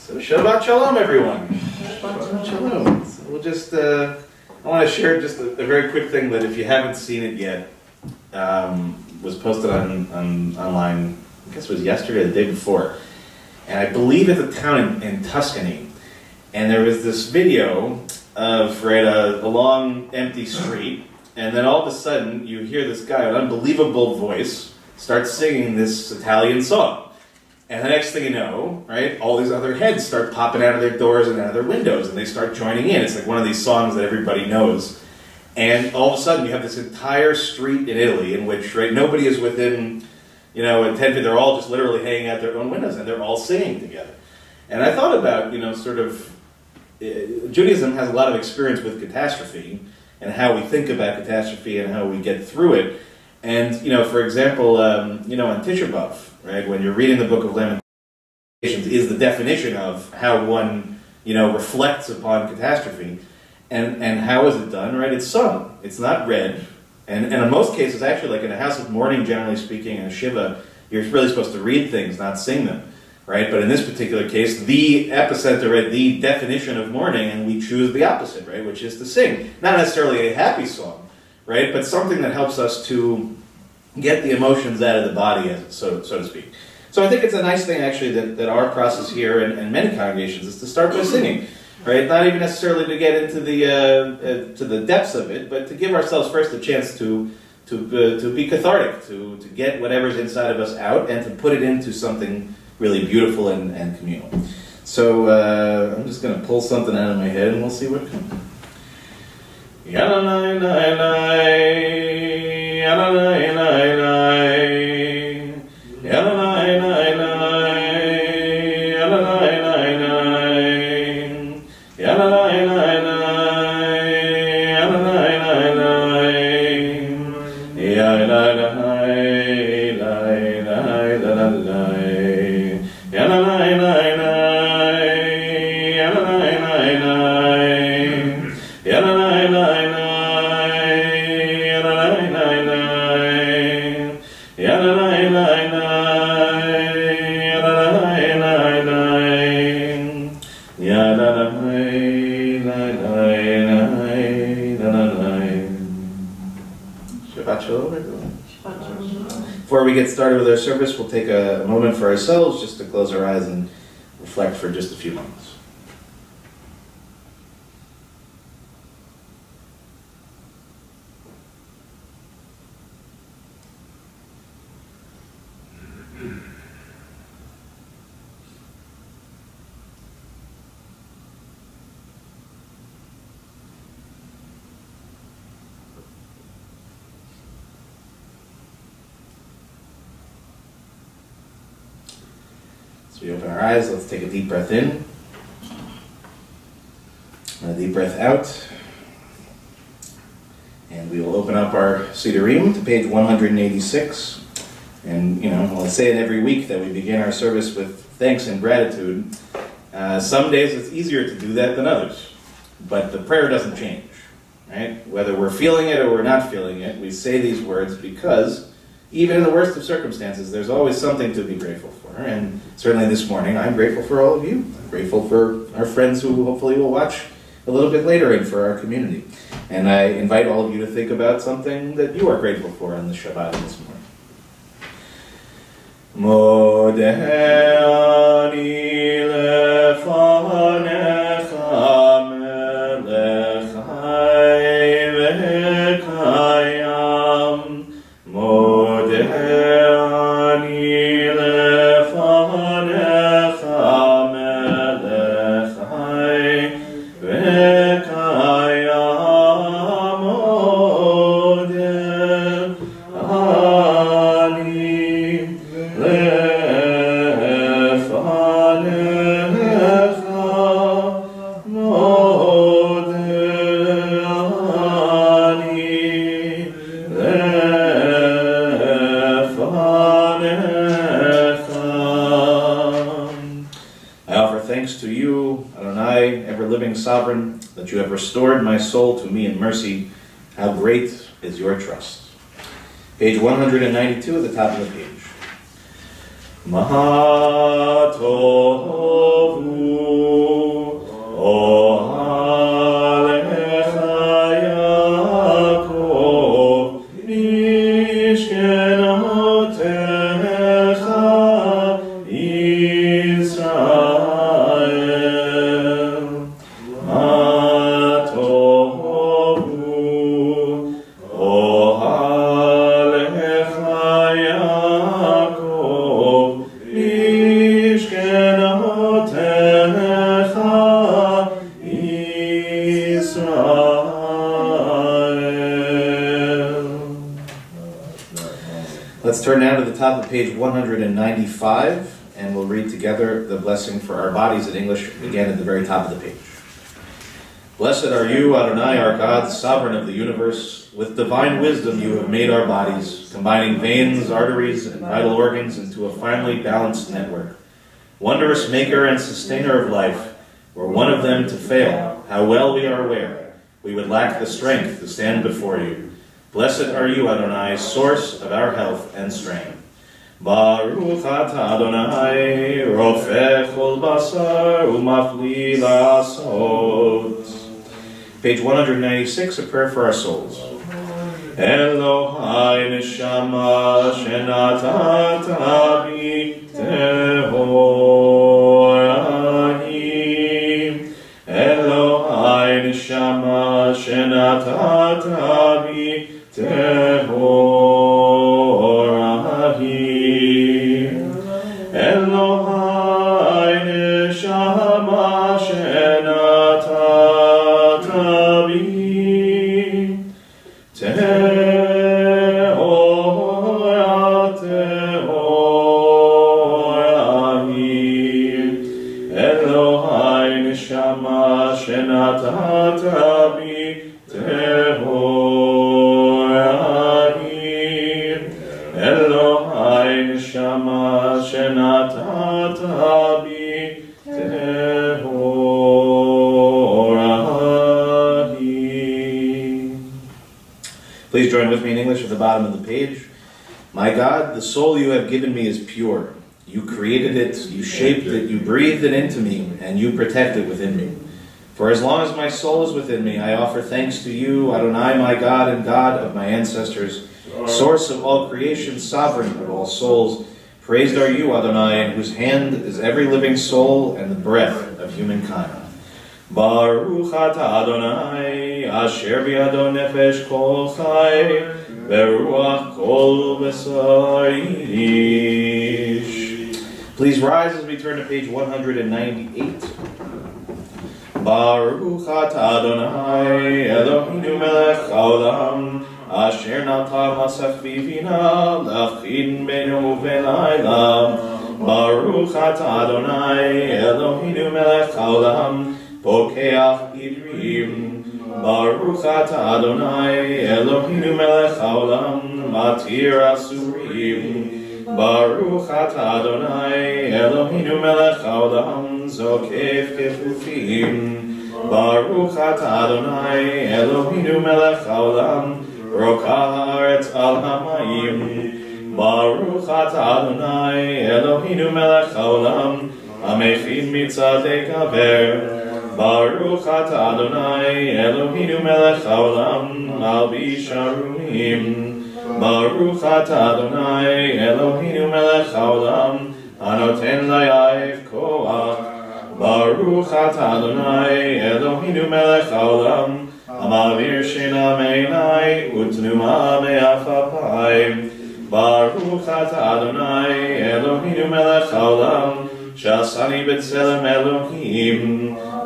So Shabbat Shalom, everyone. Shabbat Shalom. So we'll just, I want to share just a very quick thing that if you haven't seen it yet, was posted online, I guess it was yesterday or the day before. And I believe it's a town in Tuscany. And there was this video of a long, empty street. And then all of a sudden, you hear this guy with an unbelievable voice start singing this Italian song. And the next thing you know, right, all these other heads start popping out of their doors and out of their windows, and they start joining in. It's like one of these songs that everybody knows. And all of a sudden, you have this entire street in Italy in which, right, nobody is within, a 10 feet. They're all just literally hanging out their own windows, and they're all singing together. And I thought about, Judaism has a lot of experience with catastrophe and how we think about catastrophe and how we get through it. And, for example, on Tisha B'Av, right, when you're reading the book of Lamentations, is the definition of how one, reflects upon catastrophe. And how is it done, right? It's sung. It's not read. And in most cases, actually, like in a house of mourning, generally speaking, in a shiva, you're really supposed to read things, not sing them, right? But in this particular case, the epicenter, right, the definition of mourning, and we choose the opposite, right, which is to sing. Not necessarily a happy song, right, but something that helps us to get the emotions out of the body, so to speak. So I think it's a nice thing, actually, that our process here and many congregations is to start by singing, right? Not even necessarily to get into the depths of it, but to give ourselves first a chance to be cathartic, to get whatever's inside of us out and to put it into something really beautiful and communal. So I'm just going to pull something out of my head and we'll see what comes. Before we get started with our service, we'll take a moment for ourselves just to close our eyes and reflect for just a few moments. So we open our eyes, let's take a deep breath in, and a deep breath out, and we will open up our Sidurim to page 186, and I say it every week that we begin our service with thanks and gratitude. Some days it's easier to do that than others, but the prayer doesn't change, right? Whether we're feeling it or we're not feeling it, we say these words because even in the worst of circumstances, there's always something to be grateful for. And certainly this morning, I'm grateful for all of you. I'm grateful for our friends who hopefully will watch a little bit later and for our community. And I invite all of you to think about something that you are grateful for on the Shabbat this morning. Modehani lefanecha melech chai v'kayam. Sovereign, that you have restored my soul to me in mercy. How great is your trust. Page 192 at the top of the page. Mahatovu top of page 195, and we'll read together the blessing for our bodies in English, again at the very top of the page. Blessed are you, Adonai, our God, sovereign of the universe. With divine wisdom you have made our bodies, combining veins, arteries, and vital organs into a finely balanced network. Wondrous maker and sustainer of life, were one of them to fail, how well we are aware, we would lack the strength to stand before you. Blessed are you, Adonai, source of our health and strength. Baruch atah Adonai, rofeh kol basar umafli la'asot. Page 196, a prayer for our souls. Elohai neshama shenatata bi tehorahi. Elohai neshama shenatata bi tehorahi. Elohai neshama shenatata bi tehorahi. Elohai neshama shenatata bi tehorahi. Elohai neshama shenatata bi tehorahi. Please join with me in English at the bottom of the page. My God, the soul you have given me is pure. You created it, you shaped it, you breathed it into me, and you protect it within me. For as long as my soul is within me, I offer thanks to you, Adonai, my God and God of my ancestors, source of all creation, sovereign of all souls. Praised are you, Adonai, in whose hand is every living soul and the breath of humankind. Baruch atah Adonai, asher bi'ado nefesh kol chai, veruach kol basar ish. Please rise as we turn to page 198. Baruch atah Adonai, Eloheinu melech haolam, asher natan l'safivina, l'afchin benu v'layla. Baruch atah Adonai, Eloheinu melech haolam, pokeach idrim. Baruch atah Adonai, Eloheinu melech haolam, matir asurim. Baruch atah Adonai, Eloheinu melech haolam, zokef kefufim. Baruch atah Adonai, Eloheinu melech haolam, rokah haaretz al hamayim. Baruch atah Adonai, Eloheinu melech haolam, amechin mitzadei kaver. Baruch atah Adonai, Eloheinu melech haolam, malbish arumim. Baruch atah Adonai, Eloheinu melech haolam, anoten layaif koach. Baruch atah Adonai, Eloheinu melech haolam, amavir shena meinai, utnuma me'afapai. Baruch atah Adonai, Eloheinu melech haolam, shasani b'tzelem Elohim.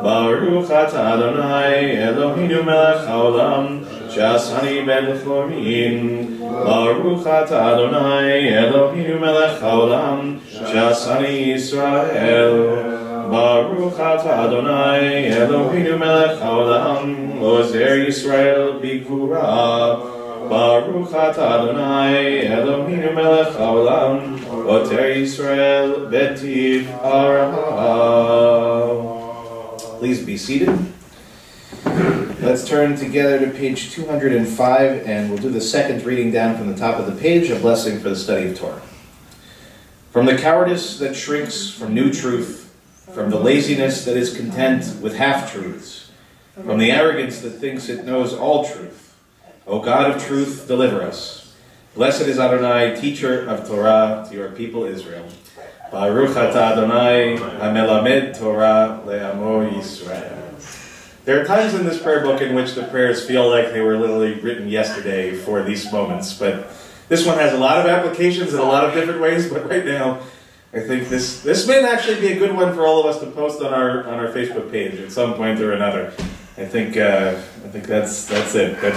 Baruch atah Adonai, Eloheinu melech haolam, shasani ben chorin. Baruch atah Adonai, Eloheinu melech haolam, shasani Yisrael. Baruch atah Adonai, Eloheinu melech haolam, ozer Yisrael b'gvura. Baruch atah Adonai, Eloheinu melech haolam, oter Yisrael b'tiv harav. Please be seated. Let's turn together to page 205, and we'll do the second reading down from the top of the page, a blessing for the study of Torah. From the cowardice that shrinks from new truth, from the laziness that is content with half-truths, from the arrogance that thinks it knows all truth, O God of truth, deliver us. Blessed is Adonai, teacher of Torah to your people Israel. Baruch atah Adonai, hamelamed Torah le'amo Yisrael. There are times in this prayer book in which the prayers feel like they were literally written yesterday for these moments, but this one has a lot of applications in a lot of different ways, but right now, I think this may actually be a good one for all of us to post on our Facebook page at some point or another. I think that's it. But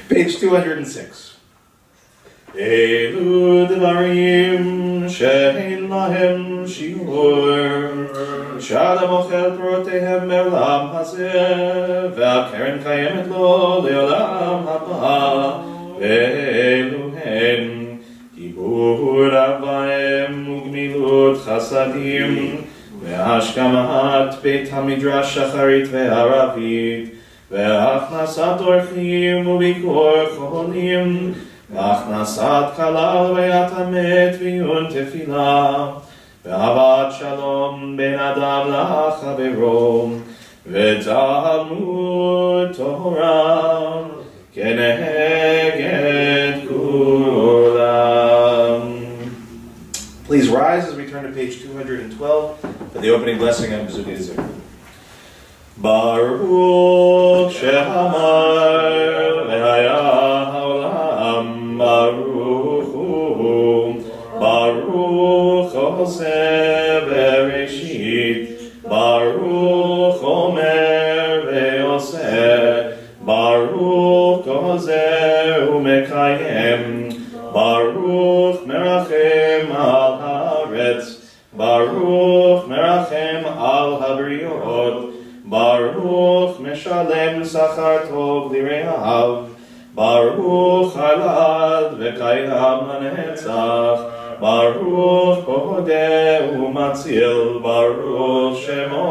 page 206. אלו דברים שאין להם שיעור, שאדם אוכל פירותיהם מעולם הזה, והקרן קיימת לו לעולם הבא, ואלו הן דיבור אבהם וגמילות חסדים, והשכמת בית המדרש שחרית וערבית, והכנסת אורחים וביקור כהנים, והכנסת כלה לביאת המת ועיון תפילה, ואהבת שלום בין אדם לחברו, ותלמוד תורה כנגד כולם. Please rise as we turn to page 212 for the opening blessing of Pezukei Zikr. Baruch shehamar v'haya haolam, Baruch hu, Baruch oseh bereshit, Baruch omer ve'oseh, Baruch gozer u'mekayem, Baruch merachem al haaretz, Baruch merachem al habriot, Baruch meshalem sachar tov lirehav, Baruch halad v'kayam lanetzach, Baruch hodeh u'matzil, Baruch shemo,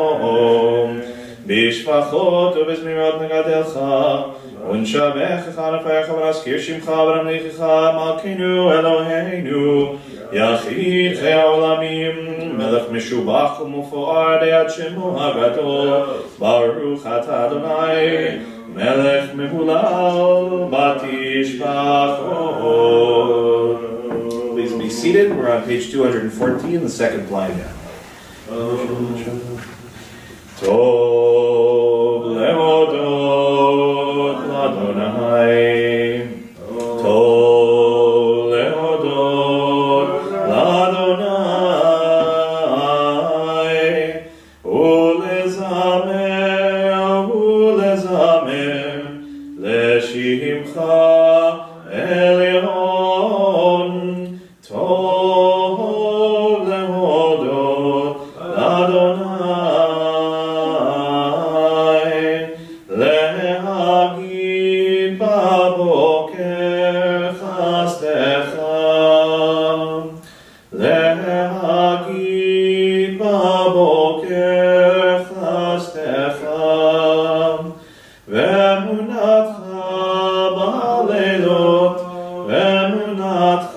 bishvachot u'bezmirot negadelcha, ונשבחך לפניך ונזכיר שמך ונמליכך מלכנו אלוהינו יחיד חיי העולמים מלך משובח ומפואר ליד שמו הגדול ברוך אתה אדוני מלך מהולל בתשבחות. Please be seated. We're on page 214, the second line down. Tov lehodot l'Adonai, Tov lehodot l'Adonai, ulezamer l'shimcha elyon, Tov lehodot l'Adonai, להגיד בבוקר חסדך, להגיד בבוקר חסדך, ואמונתך בלילות, ואמונתך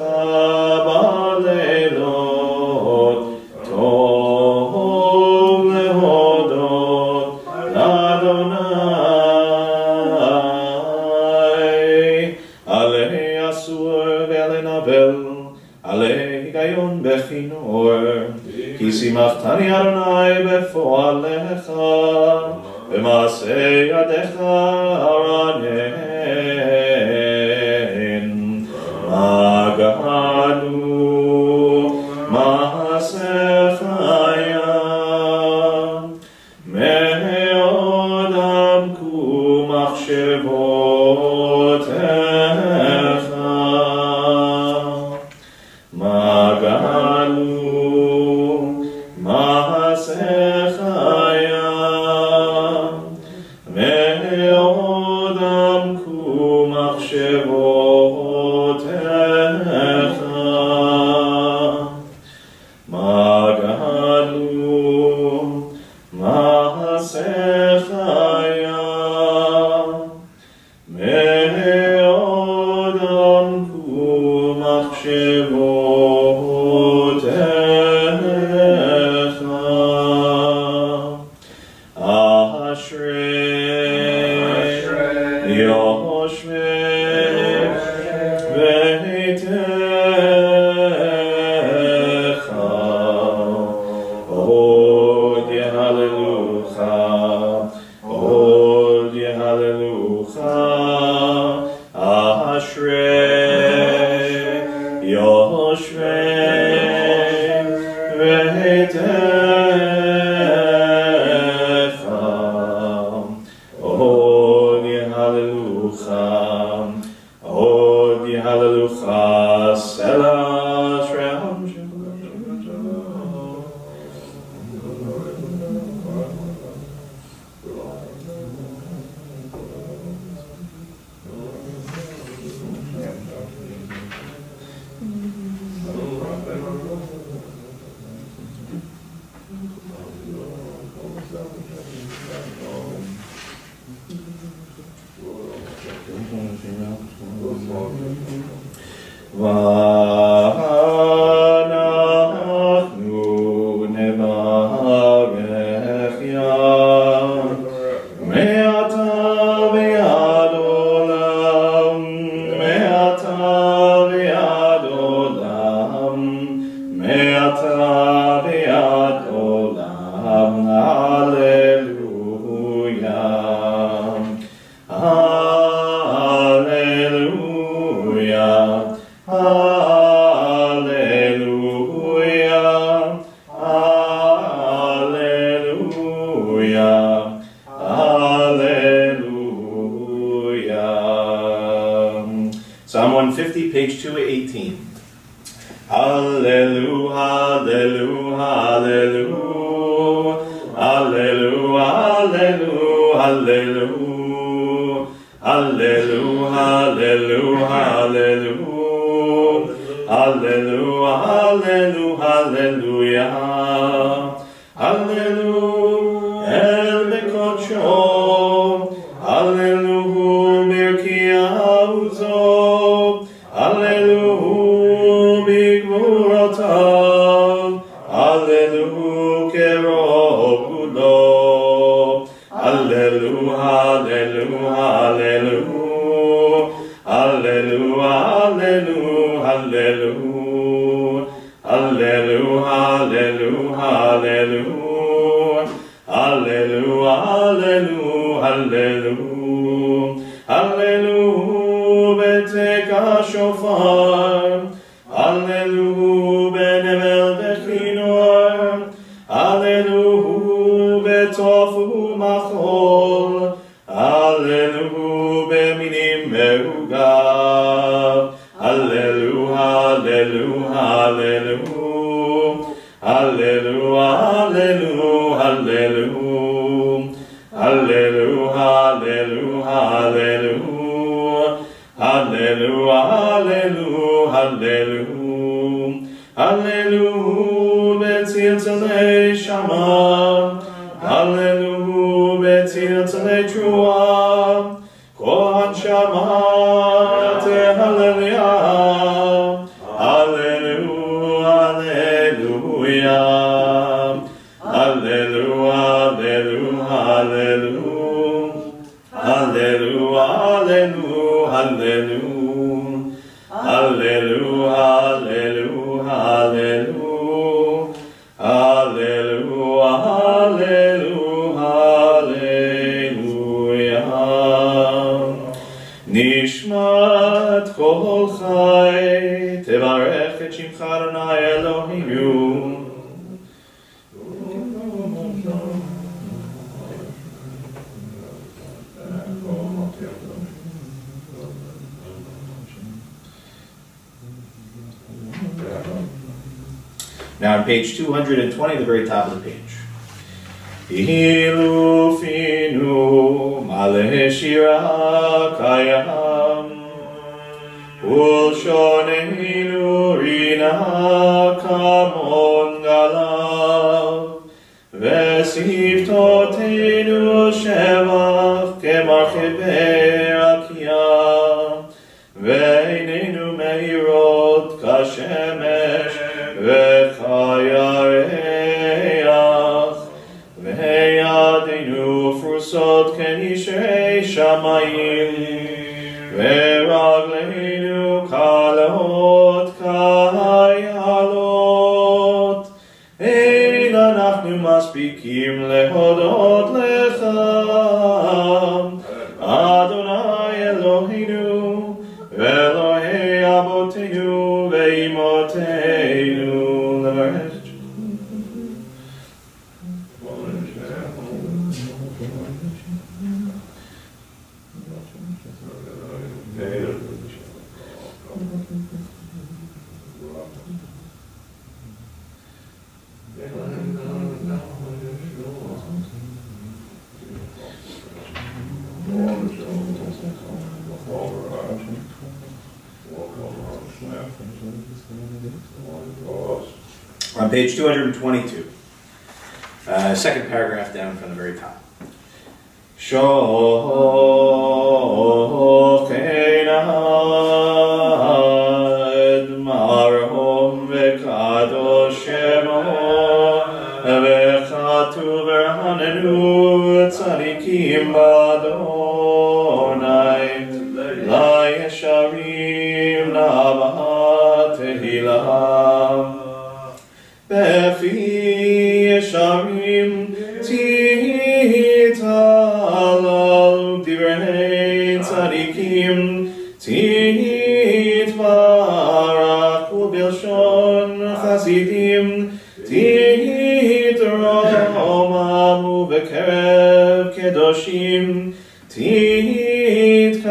בלילות, טוב להודות לאדוני. עלי אסור ולנבל, עלי היגיון בכינור, כי שימחתני אדוני בפועלך, במעשה ידיך ארנן. מגענו מעשיך היה, מאוד עמקו מחשבותיך. מגענו מעשיך היה, מאוד עמקו מחשבותיך. מגענו מעשיך היה, מאוד עמקו מחשבותיך. אשרי יושבי ביתך, עוד יהללוך, עוד יהללוך. אשרי יושבי ביתך, עוד יהללוך, עוד יהללוך. Ve'ata ve'ad olam, hallelujah. Hallelujah. Hallelujah. Hallelujah. Hallelujah. Psalm 150, page 218. Hallelujah, hallelujah, hallelujah, hallelujah, hallelujah, hallelujah, hallelujah, hallelujah, hallelujah, hallelujah, El Bekocho, hallelujah, Birkiauzo, hallelujah, Bigmuratam, hallelujah, Kerobudo, hallelujah, hallelujah, hallelujah, hallelujah, hallelujah, hallelujah, hallelujah, hallelujah, hallelujah, hallelujah, hallelujah, beteka shofar, hallelujah, benevel bechinor, hallelujah, betofu machol, hallelujah, beminim merugav, hallelujah, hallelujah, hallelujah, hallelujah, hallelujah, hallelujah, hallelujah, hallelujah, hallelujah, hallelujah, hallelujah, betzil tzalei shama, hallelujah, betzil tzalei trua, kohan shama, te hallelujah, hallelujah, hallelujah, hallelujah, hallelujah, hallelujah, hallelujah, hallelujah, hallelujah, hallelujah, hallelujah, hallelujah, hallelujah. Nishmat kol chai, tevarech et shimcha Adonai Eloheinu. Now on page 220, the very top of the page. Ilufinu maleh shira kayam, ulshoneinu rina kamon galav, vesivtotenu shevach kemarchebe rakia, ve'einenu meirot kashemesh ve'chayareach, ve'yadenu frusot kenishei shamayim, ve'ragleinu kalot kayalot. Ein anachnu maspikim lehodot lecha, Adonai Eloheinu, ve'Elohei Abotenu, ve'imotenu. On page 222, second paragraph down from the very top. Shochenad marom vekadosh shemo vechatu verhanenu tzadikim b'Adonai la yesharim na'avat tehilah. Befi Yesharim Tithalal Divrei Tzadikim Titbarak Ubilshon Chasidim Titromam Ubekerev Kedoshim Titkadash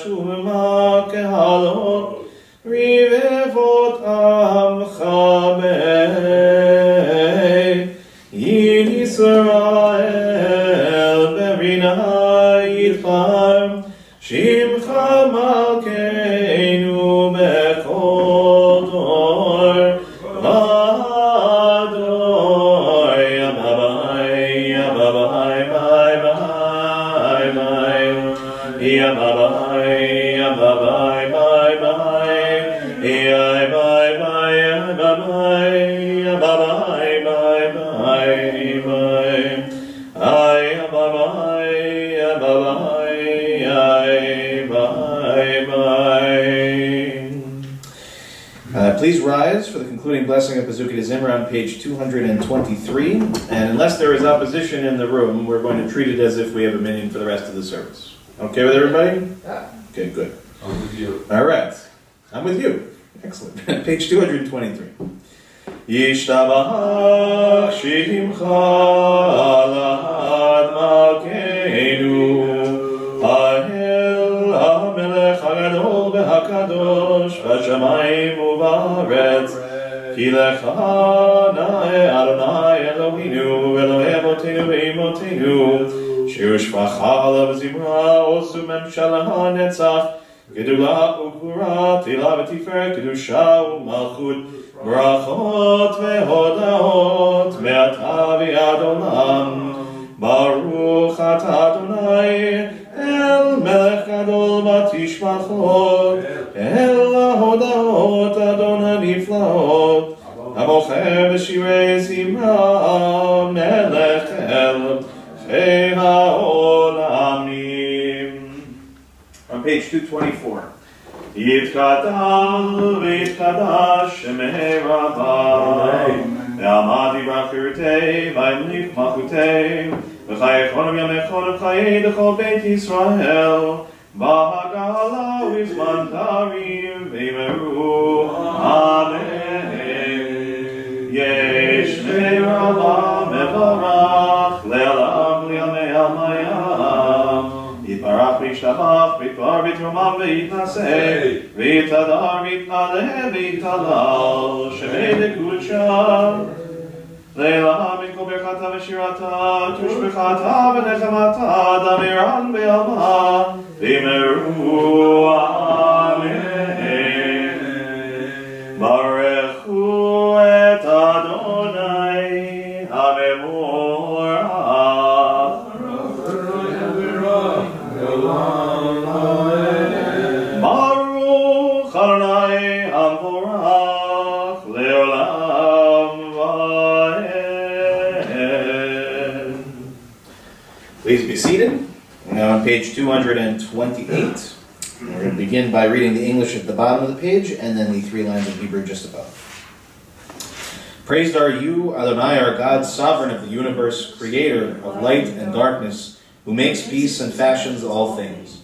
Uma Kehalot Rivevot Amcha Yisrael Berina Yitfar Shimcha Malkeinu Bechol Dor Vador Yababai Yababai Bye Bye Bye Yababai Yababai Bye Bye Bye Bye Bye Bye Please rise for the concluding blessing of Pazukah de Zimra on page 223. And unless there is opposition in the room, we're going to treat it as if we have a minyan for the rest of the service. Okay with everybody? Yeah. Okay, good. I'm with you. All right. I'm with you. Excellent. Page 223. Yishtabach Shimcha Lahad Malkeinu Ahel HaMelech HaGadol VeHaKadosh V'Shamayim U'Ba'aretz Ki Lecha Na'e Adonai Eloheinu Elohei Avotenu Ve'imotenu Shir Shvacha Alav Zimra Osu Memshala HaNetzach Gedula Ukura Tila V'Tiferet Kedusha U'Malchut Brachot ve'hodaot me'ata v'ad olam Baruch ata Adonai El melech gadol batishmachot El hodaot Adon haniflaot Hamocher b'shirei zimra Melech el chei ha'olamim. On page 224. Yitkadal v'yitkadash shemei rabbai Ve'amad yibrakirtei v'yimlik malchutei V'chayechonim yamechonim chayei d'chol beit Yisrael V'hagala u'izman tarim v'yimeru Amen Yesh me'rabba mevarach le'alam li'amei amayam Yitbarach v'yishtabach v'yitbar v'yitromam v'yitnaseh v'yitadar v'yitnaleh v'yitalal shemei dekudsha Leila min kol berchata v'shirata tushbechata v'nechamata damiran v'yama v'yimeru Amen Barechu et Adonai HaMevorach Baruch Adonai HaMevorach Leolam Va'ed. Please be seated. Now on page 228. We're going to begin by reading the English at the bottom of the page and then the 3 lines of Hebrew just above. Praised are you, Adonai, our God, sovereign of the universe, creator of light and darkness, who makes peace and fashions all things.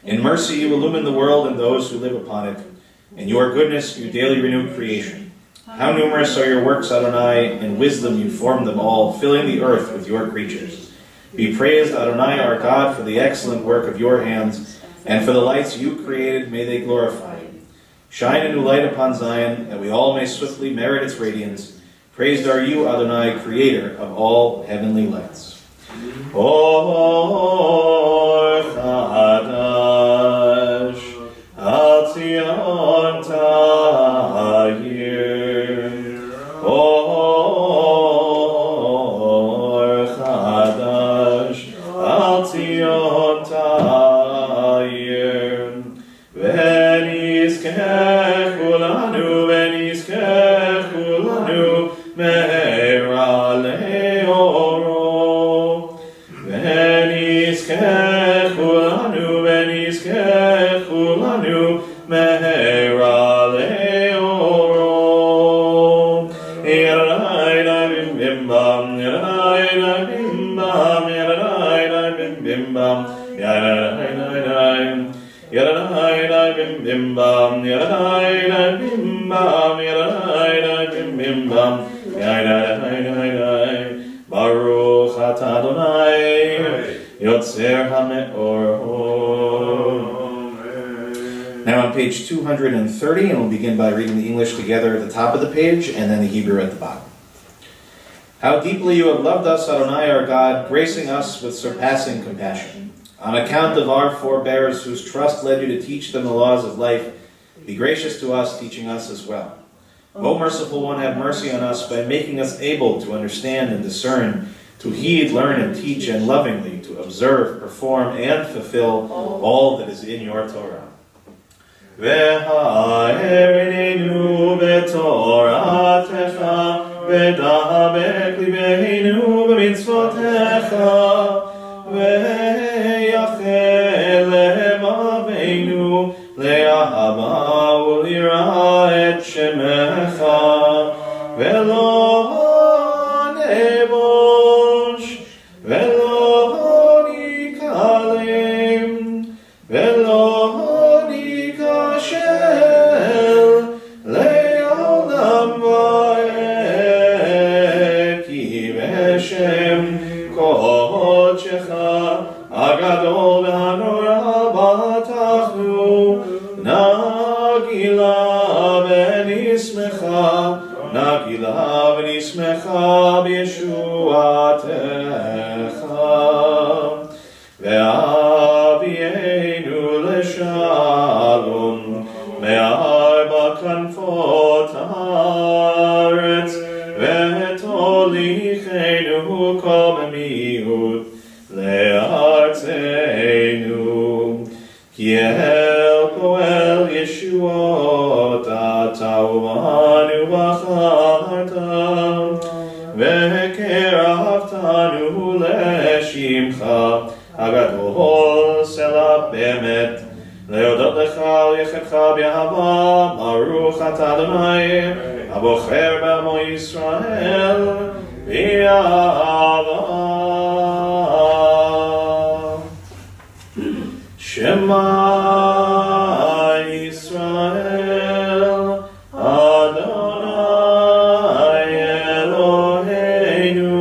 In mercy you illumine the world and those who live upon it. In your goodness you daily renew creation. How numerous are your works, Adonai, in wisdom you formed them all, filling the earth with your creatures. Be praised, Adonai, our God, for the excellent work of your hands, and for the lights you created, may they glorify you. Shine a new light upon Zion, that we all may swiftly merit its radiance. Praised are you, Adonai, creator of all heavenly lights. Or Chadash, Al Tzion Ta'ir. Or Chadash, Al Tzion Ta'ir. V'nizkech kulanu, v'nizkech kulanu, me'era le'oro. V'nizkech kulanu, v'nizkech kulanu, me'era Baruch atah Adonai Yotzer HaMeor. Now on page 230, and we'll begin by reading the English together at the top of the page, and then the Hebrew at the bottom. How deeply you have loved us, Adonai our God, gracing us with surpassing compassion. On account of our forebears whose trust led you to teach them the laws of life, be gracious to us, teaching us as well. O merciful one, have mercy on us by making us able to understand and discern, to heed, learn, and teach, and lovingly to observe, perform, and fulfill all that is in your Torah. V'ha'erinenu b'toratecha v'da'abek libeinu b'mitzvotecha v'yachel levaveinu le'ahava u'lira et shemecha ve'lo nebosh ve'lo nikalem ve'lo Agadol v'hanora b'atachnu Nagila v'nismecha b'yeshuatecha Ve'avienu l'shalom me'arba kanfot haaretz ve'tolichenu kol b'miut le'artzenu ki el poel yeshuot ata'umanu b'charta ve'keraftanu le'shimcha agadol selah be'emet le'odot lecha u'yechetcha b'ahava baruch atah Adonai abocher b'amo Yisrael b'ahava. Shema Yisrael Adonai Eloheinu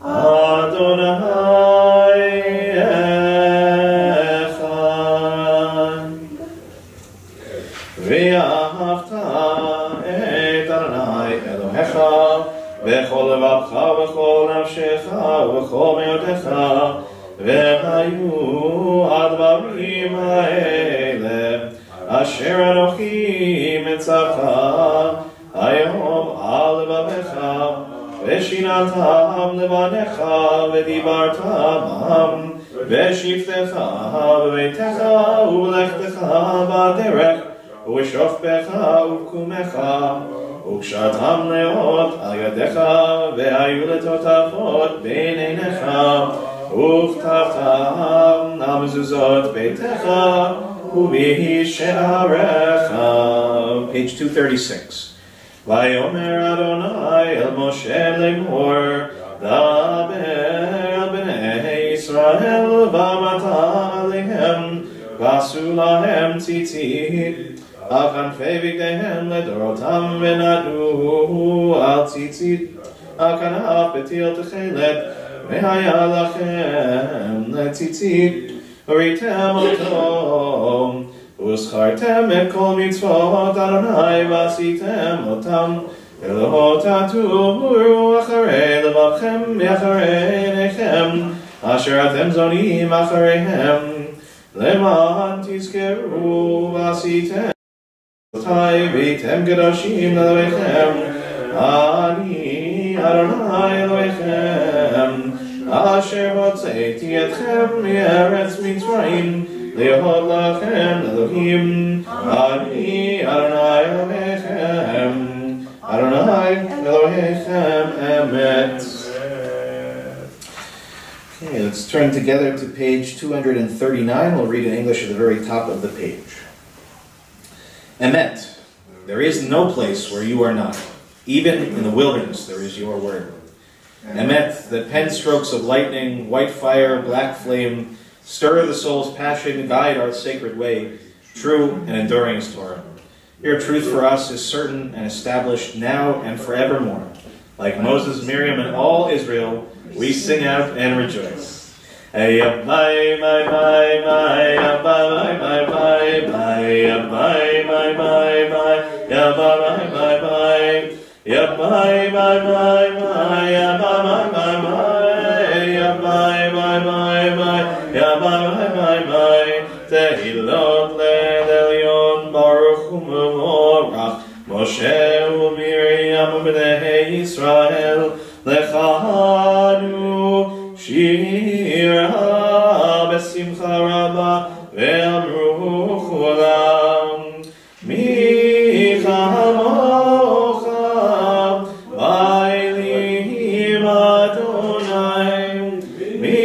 Adonai Echad V'ahavta et Adonai Elohecha v'chol levavcha v'chol nafshecha v'chol me'odecha Ve'hayu advarim ha'ele asher anochi metzavcha hayom al levavecha ve'shinatam levanecha ve'dibartam ve'shiftecha ve'veitecha u'lechtecha ba'derech u'shofpecha u'kumecha u'kshartam leot al yadecha ve'hayu letotafot b'neinecha וכתבתם על מזוזות ביתך ובשעריך. Page 236. ויאמר אדוני אל משה לאמור דבר אל בני ישראל ואמרת עליהם ועשו להם ציצית על כנפי בגדיהם לדורותם ונתנו על ציצית על כנף בתיל תכלת והיה לכם לציצית וראיתם אותו וזכרתם את כל מצוות אדוני ועשיתם אותם ולא תטורו אחרי לבבכם מאחרי עיניכם אשר אתם זונים אחריהם למען תזכרו ועשיתם אותי והייתם קדושים לאלוהיכם אני אדוני אלוהיכם אשר הוצאתי אתכם מארץ מצרים להיות לכם אלוהים אני אדוני אלוהיכם אדוני אלוהיכם אמת. Okay, let's turn together to page 239. We'll read in English at the very top of the page. Emet, there is no place where you are not. Even in the wilderness there is your word. Emet, the pen strokes of lightning, white fire, black flame, stir the soul's passion, guide our sacred way. True and enduring is Torah. Your truth for us is certain and established now and forevermore. Like Moses, Miriam, and all Israel, we sing out and rejoice. Moshe u'Miriam b'nei Yisrael lechanu shira b'simcha rabba ve'amru chulam mi chamocha ba'elim Adonai mi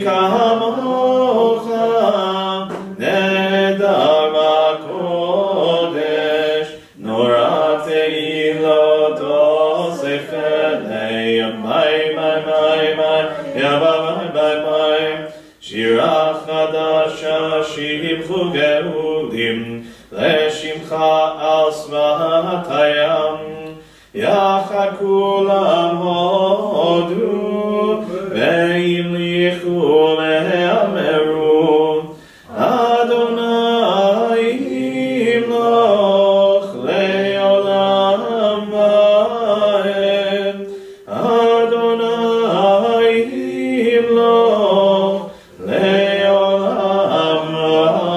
chamocha nedar b'kodesh Nora teilo tosefenei Shira chadasha shivchu geulim Leshimcha al svatayam Yachad kulam hodu Ve'imlichu le'ameru Adonai imloch le'olam va'ed Adonai imloch le'olam va'ed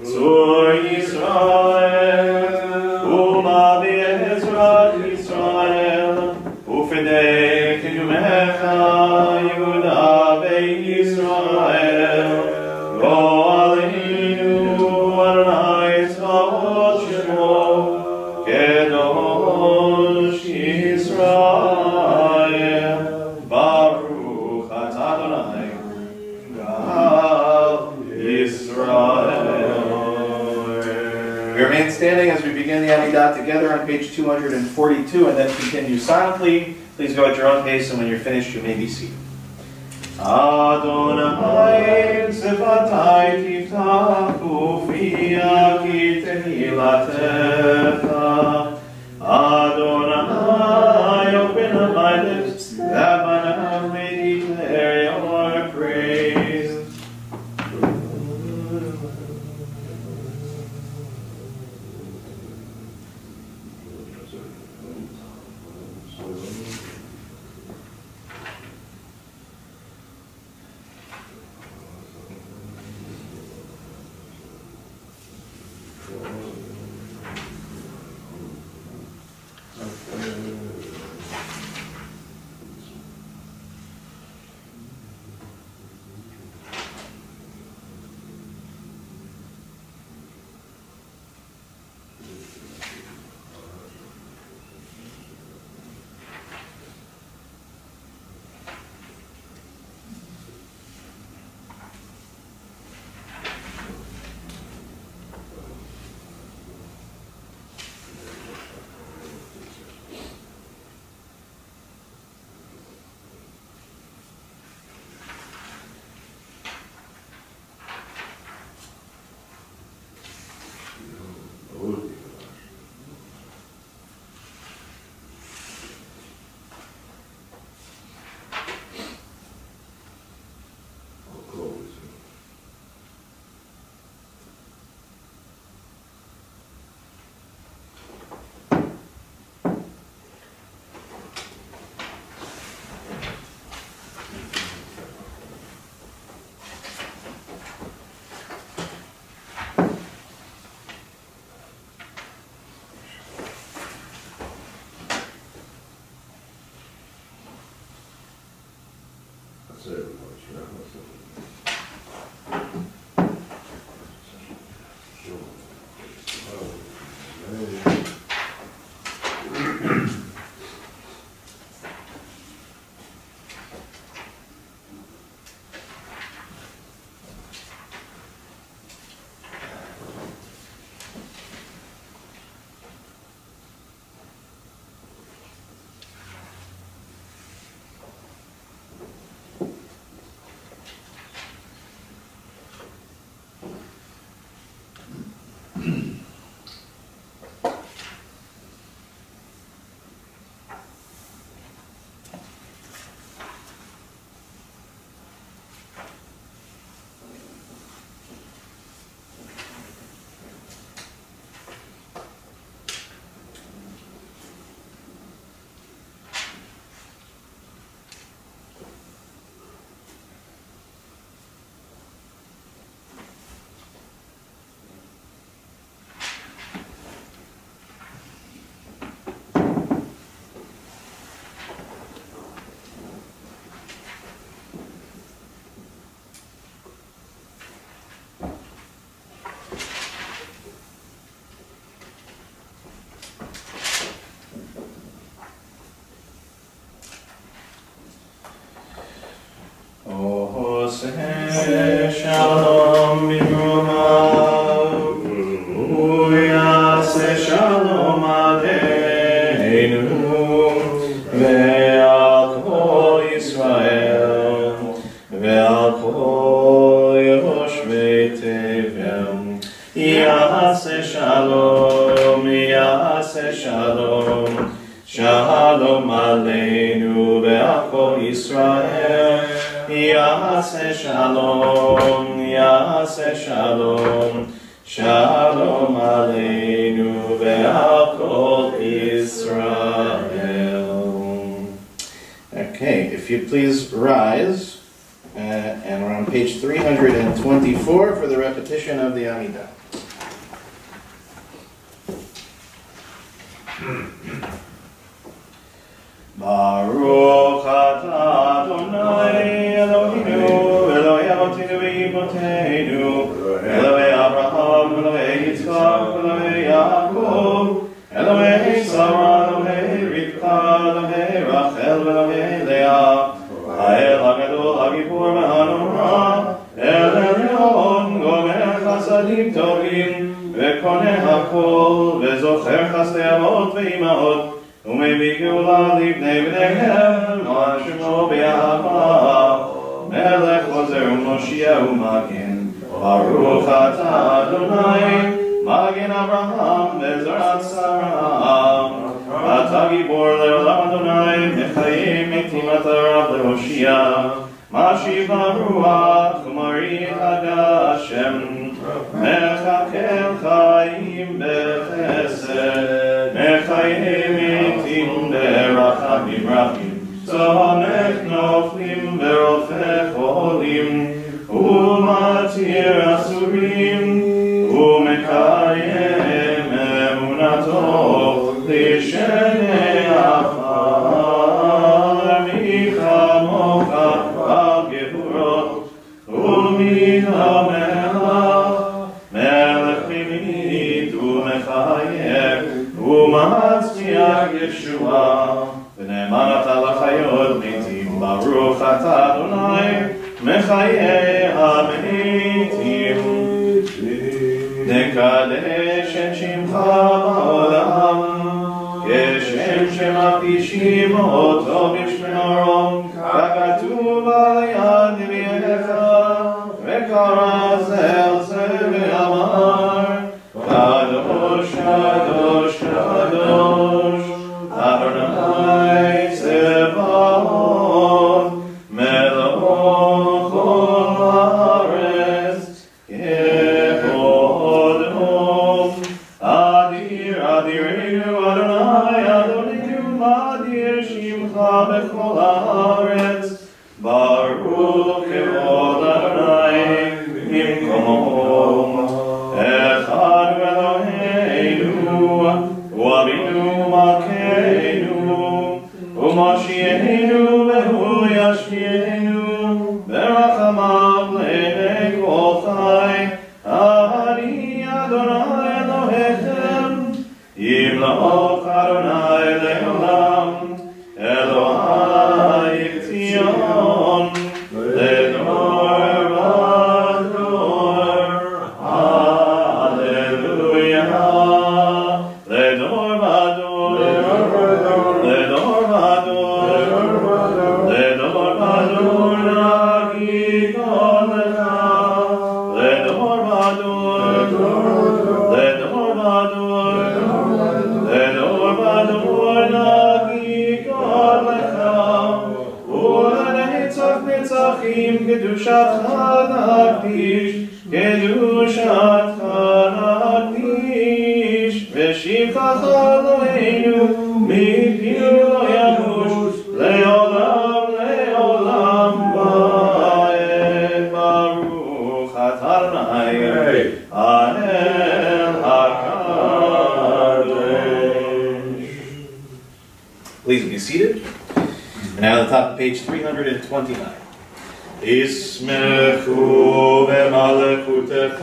Tzur Yisrael u'mavi Ezrat Yisrael ufidei kidumecha Yehuda ve'Yisrael Lo aleinu Adonai tzvaot shemo Kedosh Yisrael Baruch atah Adonai Gal Yisrael. We remain standing as we begin the Amidah together on page 242 and then continue silently. Please go at your own pace, and when you're finished, you may be seated. Adonai Tzivatai Tiftachu Fia Ki Tehilatecha Adonai open up my lips that my mouth may declare your praise. יעשה שלום עלינו ועל כל ישראל ועל כל יושבי תבל. יעשה שלום, יעשה שלום, שלום עלינו ועל כל ישראל. יעשה שלום, יעשה שלום, שלום עלינו ועל כל Israel. Okay, if you please rise, and we're on page 324 for the repetition of the Amidah. Baruch atah Adonai Eloheinu, Elohei Avotinu ve'imotenu, Elohei Abraham, Elohei Yitzchak, Elohei Yaakov, Elohei Sarah, Elohei Rivka, Elohei Rachel, Elohei Leah, Ha'el HaGadol HaGibor ve'Hanora, El Elyon Gomer Chasadim Tovim, Ve'koneh HaKol, Ve'zocher Chasdei Avot ve'imahot, ומביא גאולה לבני בניהם, על שמו באהבה, מלך עוזר ומושיע ומגן. ברוך אתה אדוני, מגן אברהם בעזרת שרה. אתה גיבור לעולם אדוני, מחיים מתים אתה רב להושיע. משיב הרוח ומרעיד הגשם, מחכה חיים בחסד, מחיים מתים ברחמים רבים, צומח נופלים ורופא חולים, ומתיר אסורים, ומקיים אמונתו לשני עפר. מי כמוך על גבורות ומן המלך, מלך פנימית ומחייך ומצמיח ישועה, ונאמן אתה לחיות מתים. ברוך אתה אדוני מחיי המתים. נקדש את שמך בעולם, כשם שמקדישים אותו בשמרום, ככתוב על יד ימיניך, וקרא זה אל זה ואמר, קדוש קדוש קדוש אדוני צבאות, מלך כל הארץ. יהודו אדיר אדירנו אדוני אדוננו, אדיר שמך בכל הארץ. ברוך כבוד אדוני במקומו. אחד הוא אלוהינו, הוא אבינו מלכנו, ומושיענו והוא ישפיענו, ברחמיו לעיני כל חי. אני אדוני אלוהיכם, ימלוך אדוני לעולם, אלוהי ציון לדור ודור. הללויה. לדור ודור, לדור ודור, לדור ודור נגיד לך. לדור ודור, לדור ודור, לדור ודור נגיד לך. ולנצח נצחים קדושתך נקדיש, קדושתך נקדיש. ושבחך אלוהינו מפינו לא ימוש, לעולם לעולם ועד. ברוך אתה אדוני האל הקדוש. Please be seated. Now at the top of page 329. Ismechu v'malechutech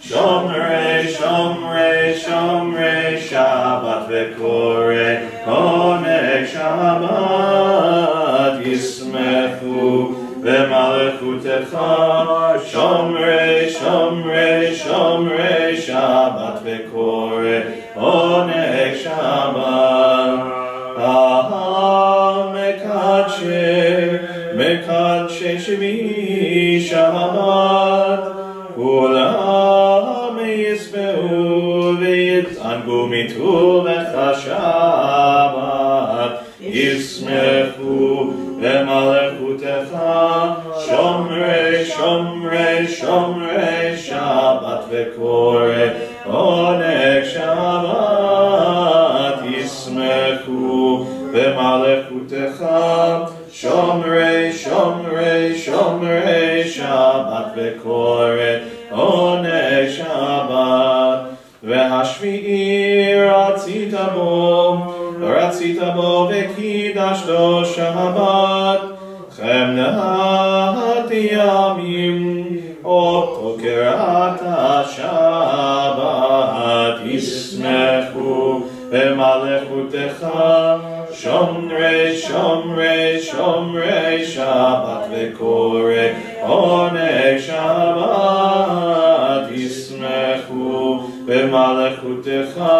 shomrei shomrei shomrei Shabbat v'korei oneg Shabbat. Ismechu v'malechutech shomrei shomrei shomrei Shabbat v'korei oneg Shabbat. Mekadshe Shvi Shabbat. Kulam yismeu v'yitangu mituvecha Shabbat. Yismechu v'malechutecha Shomrei, Shomrei, Shomrei Shabbat v'kore oneg Shabbat. Yismechu v'malechutecha Shomrei, Shomrei, Shomrei Shabbat v'kore oneg Shabbat. V'hashvi'i ratzita bo v'kidashto Shabbat. Chemnati yamim oto kerata Shabbat. Yismechu v'malechutecha Shomrei, Shomrei, Shomrei Shabbat v'kore oneg Shabbat. Yismechu v'malechutecha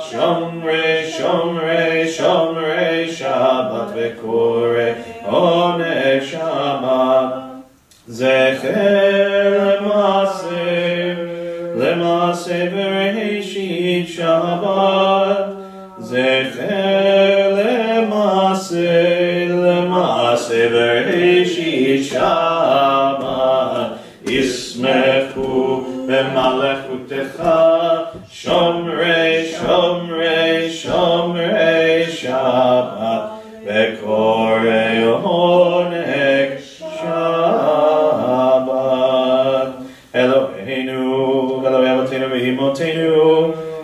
Shomrei, Shomrei, Shomrei Shabbat v'kore oneg Shabbat. Zecher lemase v'reishit Shabbat. Zecher lemase v'reishit Shabbat. Yismechu v'malechutecha Shomrei, Shomrei, Shomrei Shabbat v'kore oneg Shabbat. Eloheinu, Elohei Avotenu v'imotenu,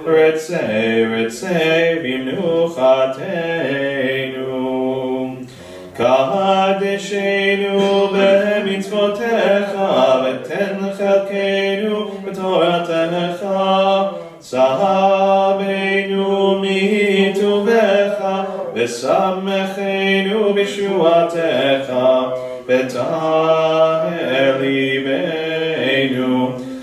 Ritzei, Ritzei v'imnuchatenu. Kadeshenu b'mitzvotecha v'ten chelkenu b'toratecha. Sahabeinu mituvecha v'samechenu b'shuatecha v'taher libeinu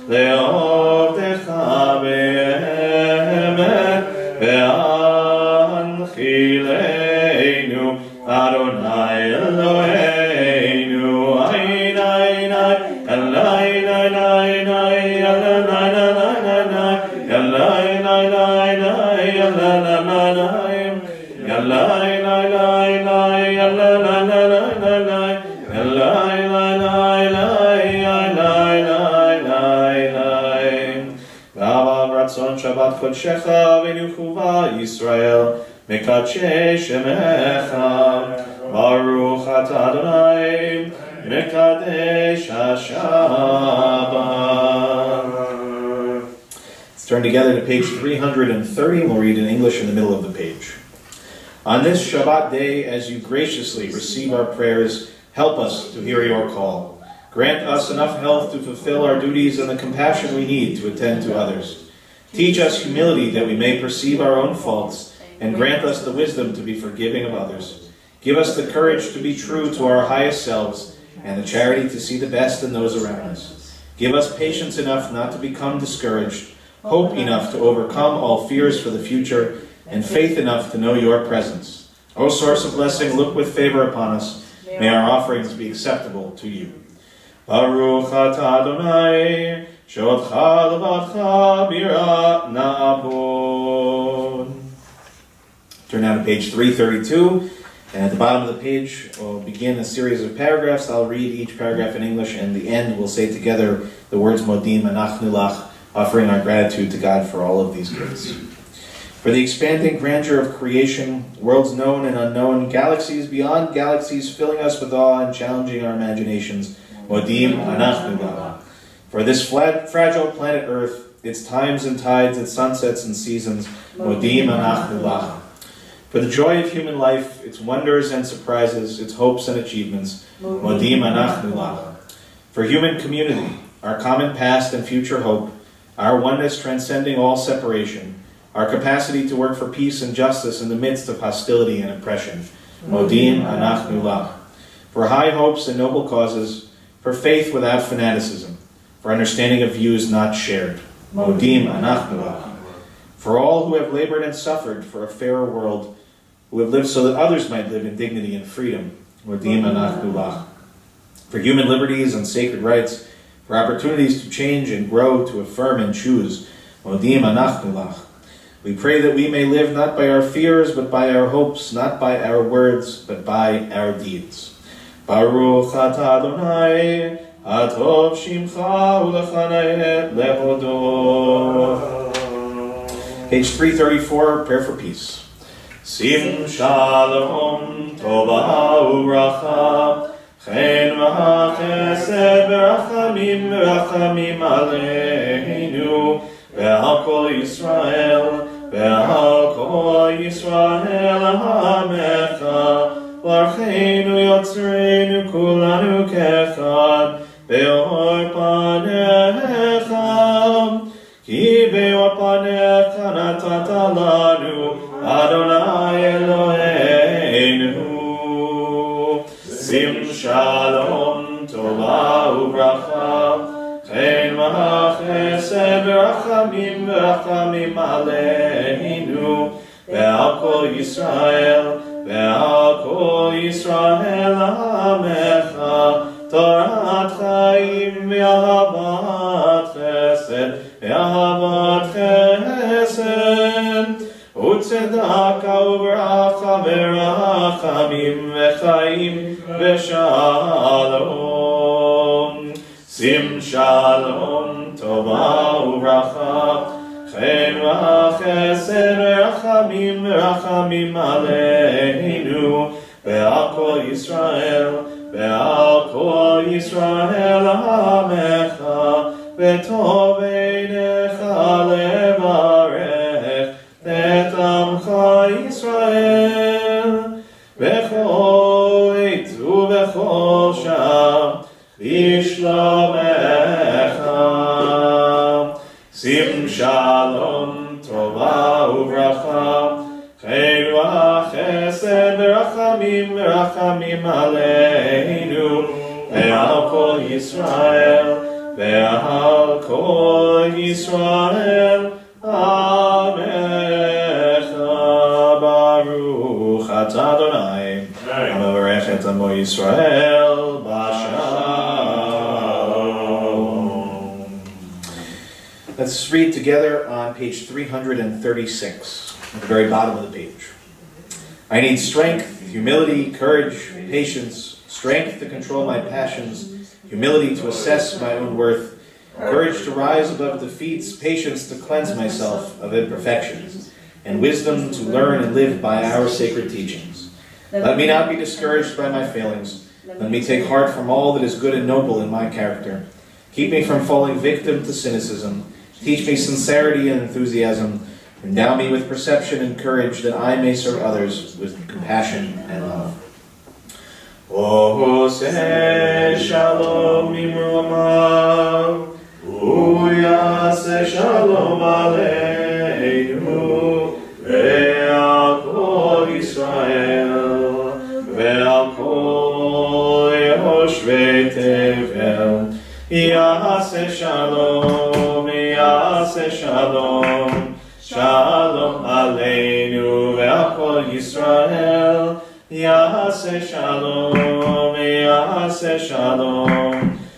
le'ovdecha be'emet ve'anchileinu Adonai Eloheinu Ayin Ayin Ayin Ayin Ayin Ayin Shabbat Kodshecha v'nuchuva Yisrael Mekadshe Shemecha Baruch Ata Adonai Mekadesh HaShabbat. Let's turn together to page 330 and we'll read in English in the middle of the page. On this Shabbat day, as you graciously receive our prayers, help us to hear your call. Grant us enough health to fulfill our duties and the compassion we need to attend to others. Teach us humility that we may perceive our own faults, and grant us the wisdom to be forgiving of others. Give us the courage to be true to our highest selves, and the charity to see the best in those around us. Give us patience enough not to become discouraged, hope enough to overcome all fears for the future, and faith enough to know your presence. O source of blessing, look with favor upon us. May our offerings be acceptable to you. Baruch Ata Adonai, Shodcha Levadcha Bira Na'apon. Turn now to page 332, and at the bottom of the page we'll begin a series of paragraphs. I'll read each paragraph in English, and at the end we'll say together the words Modim Anachnu Lach, offering our gratitude to God for all of these gifts. For the expanding grandeur of creation, worlds known and unknown, galaxies beyond galaxies filling us with awe and challenging our imaginations, Modim Anachnu Lach. For this fragile planet Earth, its times and tides, its sunsets and seasons, Modim Anachnu Lach. For the joy of human life, its wonders and surprises, its hopes and achievements, Modim Anachnu Lach. For human community, our common past and future hope, our oneness transcending all separation, our capacity to work for peace and justice in the midst of hostility and oppression, Modim Anachnu Lach. For high hopes and noble causes, for faith without fanaticism, for understanding of views not shared, Modim Anachnu Lach. For all who have labored and suffered for a fairer world, who have lived so that others might live in dignity and freedom. Modim anachnu lach. For human liberties and sacred rights, for opportunities to change and grow, to affirm and choose. Modim anachnu lach. We pray that we may live not by our fears, but by our hopes, not by our words, but by our deeds. Baruch atah Adonai, atov shimcha ulechaneh lehodot. Page 334, Prayer for Peace. Sim shalom tova uvracha chen v'chesed v'rachamim v'rachamim aleinu ve'al kol Yisrael ve'al kol Yisrael ha'amecha v'archeinu yotzreinu kulanu kechad be'or panecha ki be'or panecha natata lanu Adonai Eloheinu. Sim shalom tova uvracha chen v'chesed v'rachamim v'rachamim aleinu ve'al kol Yisrael ha'amecha Torat chaim ve'ahavat chesed Utzedaka uvracha verachamim v'chaim v'shalom. Sim shalom tova uvracha chen v'chesed v'rachamim v'rachamim aleinu ve'al kol Yisrael ha'amecha v'tov einecha levarech et amcha Yisrael v'chol eit u'v'chol sham v'shlomecha. Sim shalom tova uvracha chen v'chesed v'rachamim v'rachamim aleinu ve'al kol Yisrael Amecha Baruch atah Adonai Hamevarech et amo Yisrael b'shalom. Let's read together on page 336, at the very bottom of the page. I need strength, humility, courage, patience, strength to control my passions, humility to assess my own worth, courage to rise above defeats, patience to cleanse myself of imperfections, and wisdom to learn and live by our sacred teachings. Let me not be discouraged by my failings. Let me take heart from all that is good and noble in my character. Keep me from falling victim to cynicism. Teach me sincerity and enthusiasm. Endow me with perception and courage that I may serve others with compassion and love. Ohoseh shalom imromav, uyaseh shalom aleinu, ve'al kol Yisrael, ve'al kol Yehoshvei Tevel, yaseh shalom, shalom aleinu, ve'al kol Yisrael, Yaseh shalom,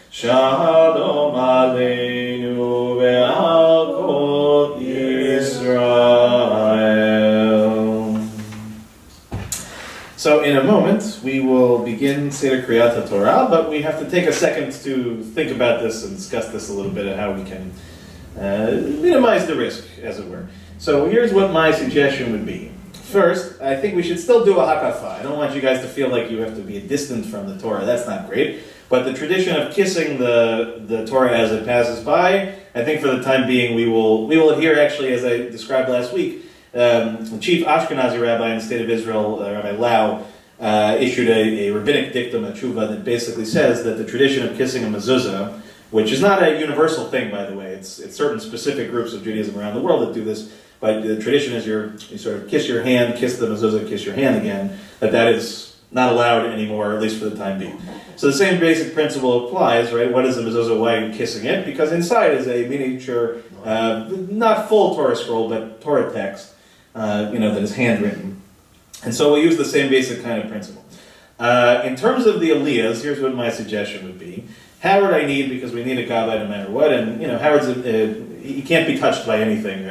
shalom aleinu ve'al kol Yisrael. So in a moment we will begin Seder Kriyat HaTorah, but we have to take a second to think about this and discuss this a little bit and how we can minimize the risk, as it were. So here's what my suggestion would be. First, I think we should still do a hakafa. I don't want you guys to feel like you have to be distant from the Torah. That's not great. But the tradition of kissing the Torah as it passes by, I think for the time being we will adhere, actually, as I described last week. The chief Ashkenazi rabbi in the state of Israel, Rabbi Lau, issued a rabbinic dictum, a tshuva, that basically says that the tradition of kissing a mezuzah, which is not a universal thing, by the way, it's certain specific groups of Judaism around the world that do this, but the tradition is you sort of kiss your hand, kiss the mezuzah, kiss your hand again, that is not allowed anymore, at least for the time being. So the same basic principle applies, right? What is the mezuzah? Why are you kissing it? Because inside is a miniature, not full Torah scroll, but Torah text, that is handwritten. And so we use the same basic kind of principle. In terms of the aliyahs, here's what my suggestion would be. Howard I need because we need a gabbai no matter what, and Howard's he can't be touched by anything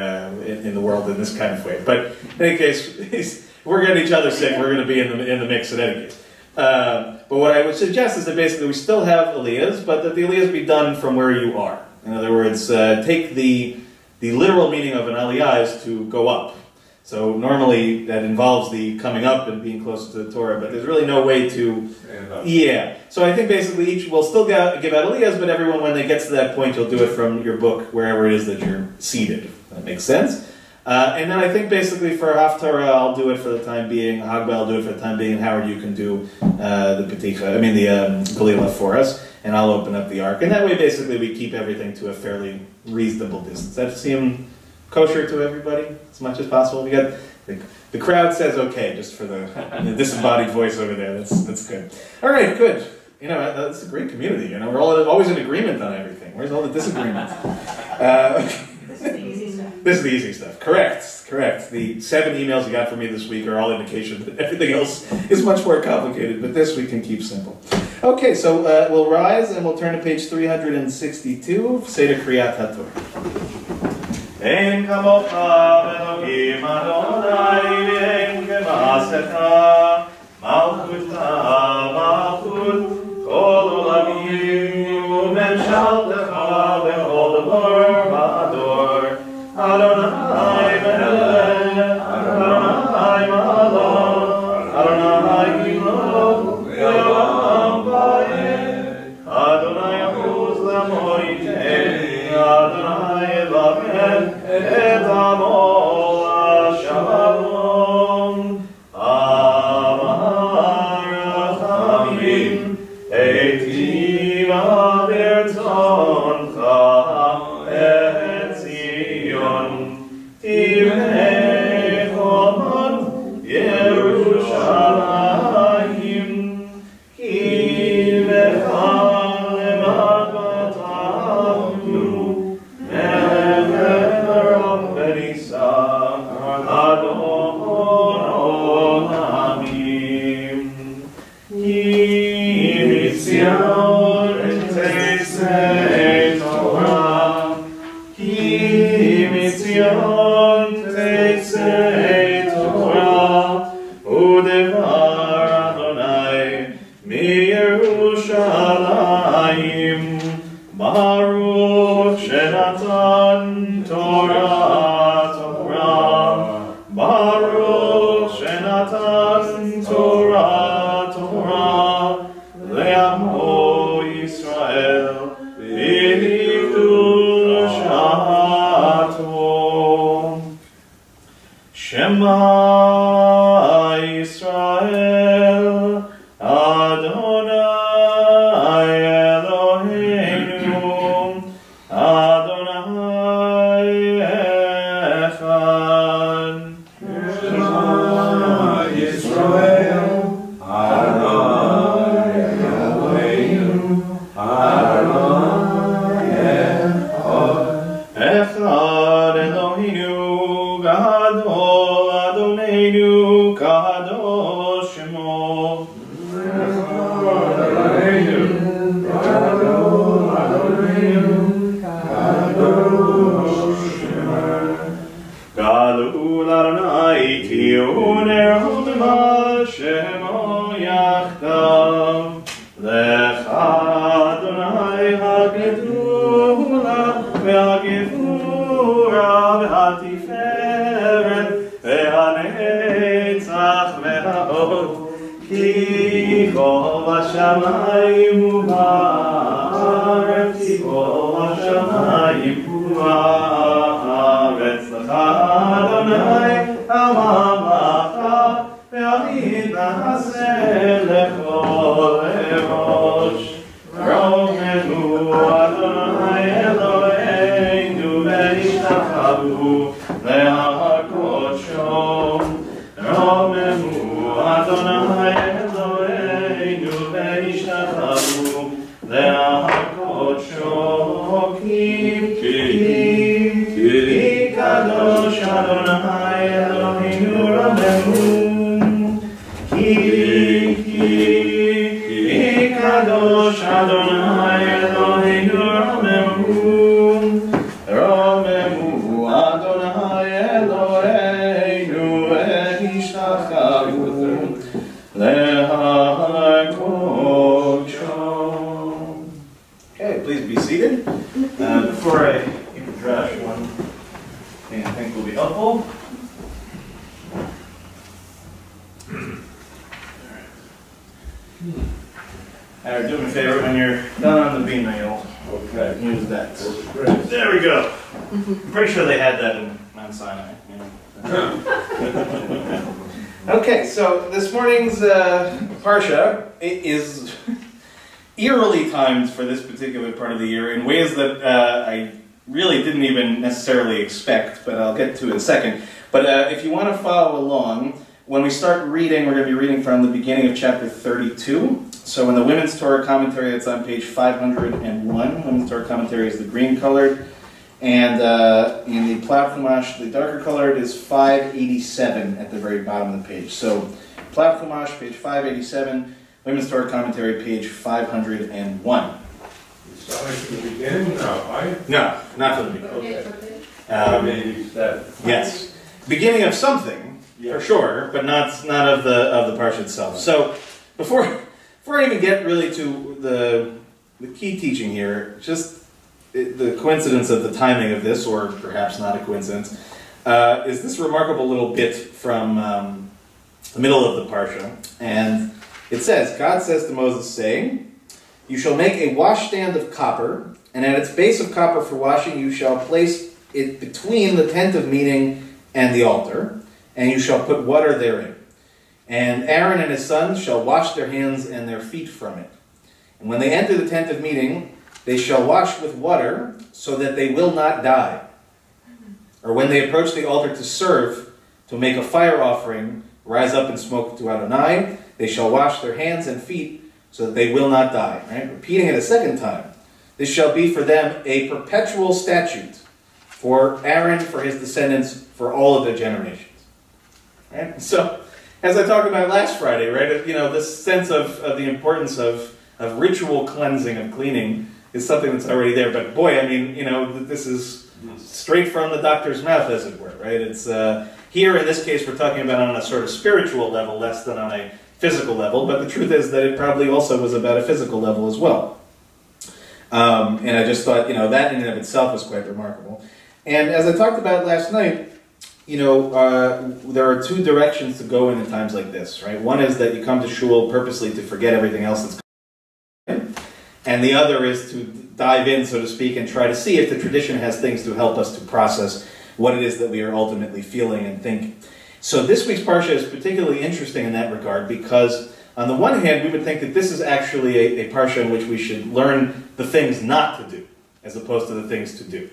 in the world in this kind of way. But in any case, if we're getting each other sick, we're going to be in the mix in any case. But what I would suggest is that basically we still have aliyahs, but that the aliyahs be done from where you are. In other words, take the literal meaning of an aliyah is to go up. So normally that involves the coming up and being closer to the Torah, but there's really no way to... Yeah. So I think basically each will still give out aliyahs, but everyone, when they get to that point, you'll do it from your book, wherever it is that you're seated. That makes sense? And then I think basically for Haftarah, I'll do it for the time being. Hagbah, I'll do it for the time being. And Howard, you can do the Galila for us, and I'll open up the Ark. And that way basically we keep everything to a fairly reasonable distance. That seem kosher to everybody as much as possible? We got the crowd says okay, just for the disembodied voice over there. That's good. All right, good. That's a great community. We're all always in agreement on everything. Where's all the disagreements? This is the easy stuff. This is the easy stuff. Correct. The 7 emails you got from me this week are all indication that everything else is much more complicated, but this we can keep simple. Okay, so we'll rise and we'll turn to page 362, Seder Kriyat HaTorah. אין כמוך אלוהים אדוני ואין כמעשיך מלכותך מלכות כל עולמים וממשלתך בכל דור ודור אדוני מלך אדוני מלך אדוני גילו לעולם ועד אדוני אחוז למויטי אדוני אלוהים et amor shalom amar rachamim etiva bertoncha et Zion tivnei chomot Yerushalayim ki vechal lemakatahu Baruch Shenatan Torah Torah Baruch Shenatan Torah Torah Le'amo Yisrael V'Hivdushato Shema Yisrael Adonai Adonai Eloheinu Ramemu, Ki Kadosh Adonai Eloheinu Ramemu, Ramemu Adonai Eloheinu Enishtachanu Lehakocho. Okay, please be seated. Before I even trash one thing I think will be helpful. Alright, do me a favor when you're done on the beam nail. Okay, use that. There we go. I'm pretty sure they had that in Mount Sinai. Okay, so this morning's Parsha is eerily timed for this particular part of the year in ways that I really didn't even necessarily expect, but I'll get to in a second. But if you want to follow along, when we start reading, we're going to be reading from the beginning of chapter 32. So in the Women's Torah Commentary, it's on page 501. Women's Torah Commentary is the green colored. And in the Plough Chumash, the darker colored is 587 at the very bottom of the page. So Plough Chumash, page 587. Women's Torah Commentary, page 501. Starting from the beginning? No, not from the beginning. Yes. Beginning of something, for sure, but not of the parsha itself. So before I even get really to the key teaching here, just the coincidence of the timing of this, or perhaps not a coincidence, is this remarkable little bit from the middle of the parsha. And it says, God says to Moses, saying, "You shall make a washstand of copper, and at its base of copper for washing you shall place it between the tent of meeting and the altar, and you shall put water therein. And Aaron and his sons shall wash their hands and their feet from it. And when they enter the tent of meeting, they shall wash with water, so that they will not die. Or when they approach the altar to serve, to make a fire offering, rise up and smoke to Adonai, they shall wash their hands and feet, so that they will not die." Right? Repeating it a second time. "This shall be for them a perpetual statute, for Aaron, for his descendants, for all of their generations." Right? So, as I talked about last Friday, right? This sense of the importance of ritual cleansing, of cleaning, is something that's already there. But boy, this is straight from the doctor's mouth, as it were, right? It's here in this case we're talking about on a sort of spiritual level, less than on a physical level. But the truth is that it probably also was about a physical level as well. And I just thought, that in and of itself was quite remarkable. And as I talked about last night, there are two directions to go in times like this, right? One is that you come to shul purposely to forget everything else that's going on, and the other is to dive in, so to speak, and try to see if the tradition has things to help us to process what it is that we are ultimately feeling and thinking. So this week's Parsha is particularly interesting in that regard because, on the one hand, we would think that this is actually a Parsha in which we should learn the things not to do, as opposed to the things to do.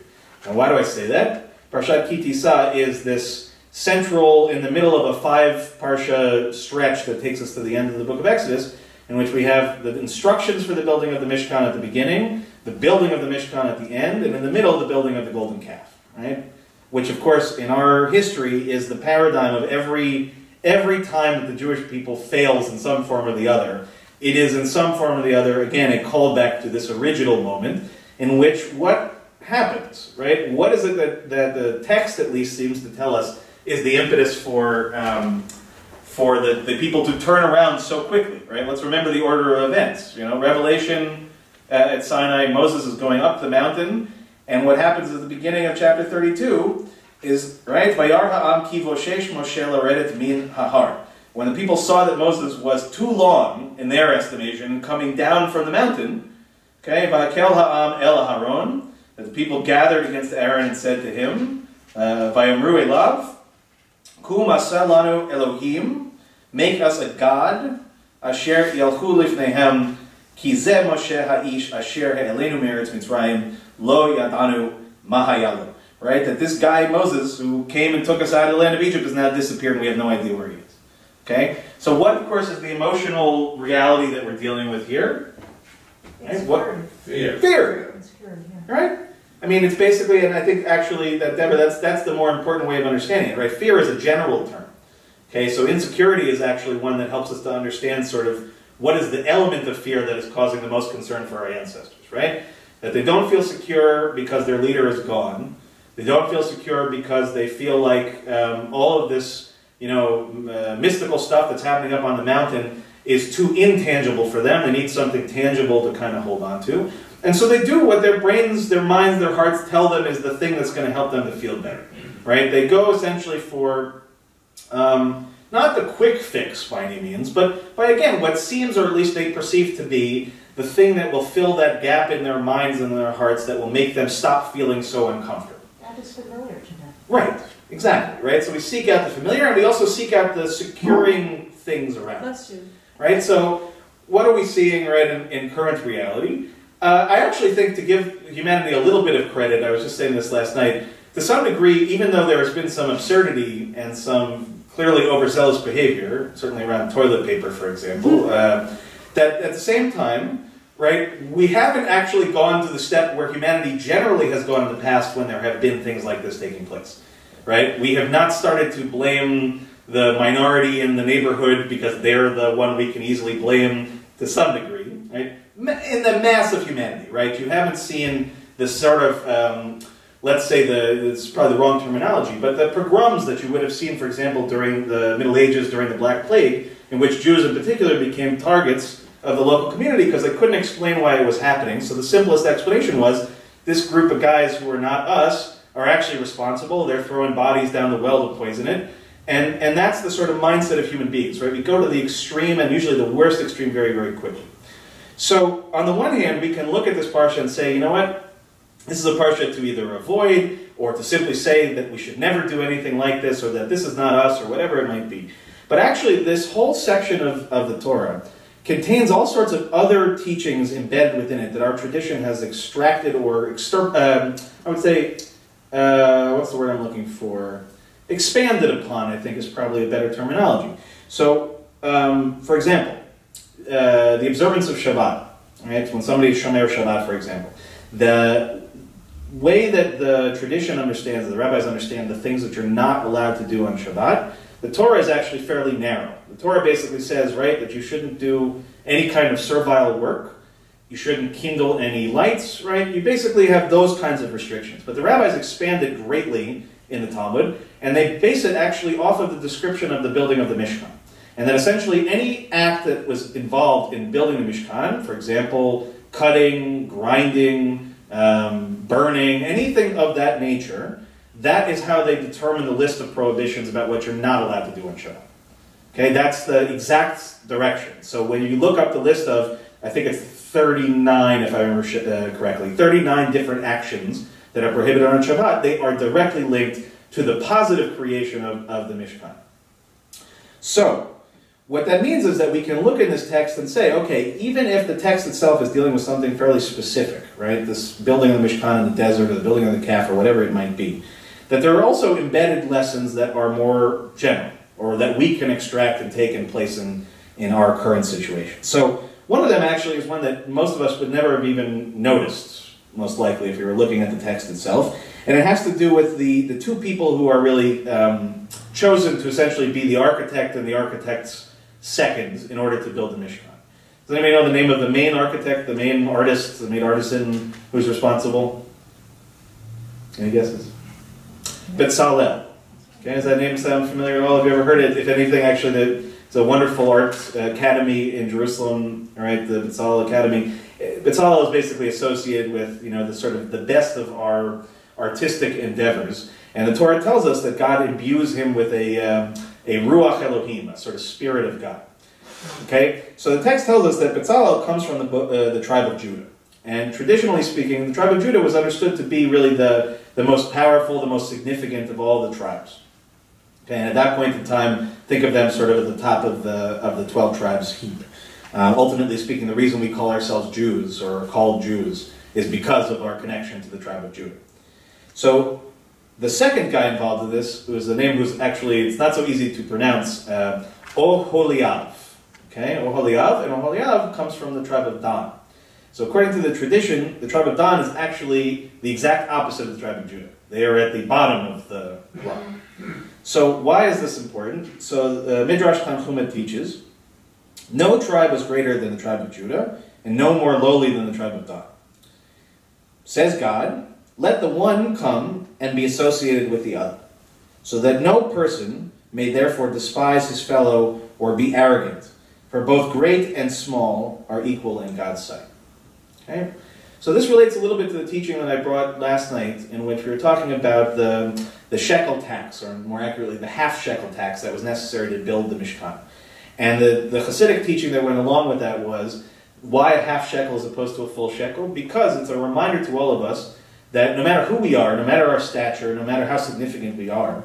Now, why do I say that? Parshat Ki Tisa is this central, in the middle of a 5-parsha stretch that takes us to the end of the book of Exodus, in which we have the instructions for the building of the Mishkan at the beginning, the building of the Mishkan at the end, and in the middle, the building of the golden calf, right? Which, of course, in our history is the paradigm of every time that the Jewish people fails in some form or the other. It is in some form or the other, again, a callback to this original moment in which what happens, right? What is it that the text at least seems to tell us is the impetus for the people to turn around so quickly, right? Let's remember the order of events. Revelation at Sinai, Moses is going up the mountain, and what happens at the beginning of chapter 32 is, right, Vayar ha'am ki voshesh Moshe laredet min hahar. When the people saw that Moses was too long, in their estimation, coming down from the mountain, okay, Va'akel ha'am el Aharon, that the people gathered against Aaron and said to him, Vayamru elav, Kum asa lanu Elohim, make us a god, asher yalchu lifnehem, ki zeh Moshe ha'ish asher ha'elenu meretz Mitzrayim, lo yadanu mahayalu. Right? That this guy, Moses, who came and took us out of the land of Egypt, has now disappeared and we have no idea where he is. Okay? So what, of course, is the emotional reality that we're dealing with here? Right? What? Fear. Fear. It's fear, yeah. Right? I mean, it's basically, and I think actually that, Deborah, that's the more important way of understanding it, right? Fear is a general term. Okay, so insecurity is actually one that helps us to understand sort of what is the element of fear that is causing the most concern for our ancestors, right? That they don't feel secure because their leader is gone. They don't feel secure because they feel like all of this, mystical stuff that's happening up on the mountain is too intangible for them. They need something tangible to kind of hold on to. And so they do what their brains, their minds, their hearts tell them is the thing that's going to help them to feel better, right? They go essentially for, not the quick fix by any means, but by, again, what seems, or at least they perceive to be, the thing that will fill that gap in their minds and their hearts that will make them stop feeling so uncomfortable. That is familiar to them. Right, exactly, right? So we seek out the familiar, and we also seek out the securing things around us. Right, so what are we seeing, right, in current reality? I actually think, to give humanity a little bit of credit, I was just saying this last night, to some degree, even though there has been some absurdity and some clearly overzealous behavior, certainly around toilet paper, for example, that at the same time, right, we haven't actually gone to the step where humanity generally has gone in the past when there have been things like this taking place, right? We have not started to blame the minority in the neighborhood because they're the one we can easily blame to some degree, right? In the mass of humanity, right? You haven't seen this sort of, let's say, it's probably the wrong terminology, but the pogroms that you would have seen, for example, during the Middle Ages, during the Black Plague, in which Jews in particular became targets of the local community because they couldn't explain why it was happening. So the simplest explanation was, this group of guys who are not us are actually responsible. They're throwing bodies down the well to poison it. And that's the sort of mindset of human beings, right? We go to the extreme, and usually the worst extreme, very, very quickly. So, on the one hand, we can look at this parsha and say, you know what? This is a parsha to either avoid, or to simply say that we should never do anything like this, or that this is not us, or whatever it might be. But actually, this whole section of the Torah contains all sorts of other teachings embedded within it that our tradition has extracted or, I would say, what's the word I'm looking for? Expanded upon, I think, is probably a better terminology. So, for example, the observance of Shabbat, right? When somebody is Shomer Shabbat, for example, the way that the tradition understands, the rabbis understand the things that you're not allowed to do on Shabbat, the Torah is actually fairly narrow. The Torah basically says, right, that you shouldn't do any kind of servile work, you shouldn't kindle any lights, right? You basically have those kinds of restrictions. But the rabbis expand it greatly in the Talmud, and they base it actually off of the description of the building of the Mishkan. And that essentially any act that was involved in building the Mishkan, for example, cutting, grinding, burning, anything of that nature, that is how they determine the list of prohibitions about what you're not allowed to do on Shabbat. Okay, that's the exact direction. So when you look up the list of, I think it's 39, if I remember correctly, 39 different actions that are prohibited on Shabbat, they are directly linked to the positive creation of the Mishkan. So, what that means is that we can look in this text and say, okay, even if the text itself is dealing with something fairly specific, right, this building of the Mishkan in the desert, or the building of the calf, or whatever it might be, that there are also embedded lessons that are more general, or that we can extract and take in place in our current situation. So, one of them actually is one that most of us would never have even noticed, most likely, if we were looking at the text itself. And it has to do with the two people who are really chosen to essentially be the architect and the architect's second in order to build the Mishkan. Does anybody know the name of the main architect, the main artist, the main artisan who's responsible? Any guesses? Bezalel. Okay, does that name sound familiar at all? Have you ever heard it? If anything, actually, it's a wonderful art academy in Jerusalem, right? The Bezalel Academy. Bezalel is basically associated with, the sort of the best of our artistic endeavors, and the Torah tells us that God imbues him with a Ruach Elohim, a sort of spirit of God. Okay, so the text tells us that Bezalel comes from the tribe of Judah, and traditionally speaking, the tribe of Judah was understood to be really the most powerful, the most significant of all the tribes. Okay, and at that point in time, think of them sort of at the top of the 12 tribes heap. Ultimately speaking, the reason we call ourselves Jews, or are called Jews, is because of our connection to the tribe of Judah. So, the second guy involved in this was the name who's actually, it's not so easy to pronounce, Oholiav. Okay, Oholiav, and Oholiav comes from the tribe of Dan. So according to the tradition, the tribe of Dan is actually the exact opposite of the tribe of Judah. They are at the bottom of the rock. So why is this important? So Midrash Tanchuma teaches, no tribe was greater than the tribe of Judah, and no more lowly than the tribe of Dan. Says God, let the one come and be associated with the other, so that no person may therefore despise his fellow or be arrogant, for both great and small are equal in God's sight. Okay? So this relates a little bit to the teaching that I brought last night, in which we were talking about the shekel tax, or more accurately, the half shekel tax that was necessary to build the Mishkan. And the Hasidic teaching that went along with that was, why a half shekel as opposed to a full shekel? Because it's a reminder to all of us that no matter who we are, no matter our stature, no matter how significant we on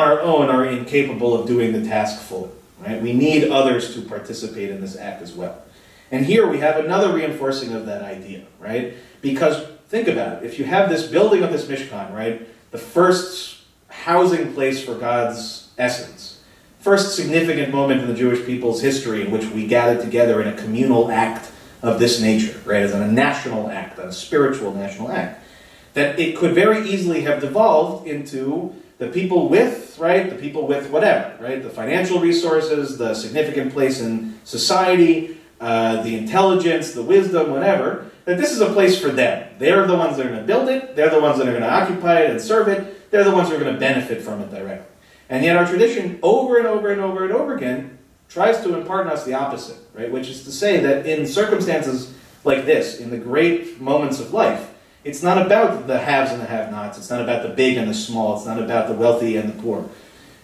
our own are incapable of doing the task fully. Right? We need others to participate in this act as well. And here we have another reinforcing of that idea, right? Because think about it. If you have this building of this Mishkan, right, the first housing place for God's essence, first significant moment in the Jewish people's history in which we gather together in a communal act of this nature, right, as a national act, a spiritual national act, that it could very easily have devolved into the people with, right, the people with whatever, right, the financial resources, the significant place in society, the intelligence, the wisdom, whatever, that this is a place for them. They're the ones that are going to build it, they're the ones that are going to occupy it and serve it, they're the ones who are going to benefit from it directly. And yet our tradition, over and over and over and over again, tries to impart on us the opposite, right? Which is to say that in circumstances like this, in the great moments of life, it's not about the haves and the have-nots, it's not about the big and the small, it's not about the wealthy and the poor,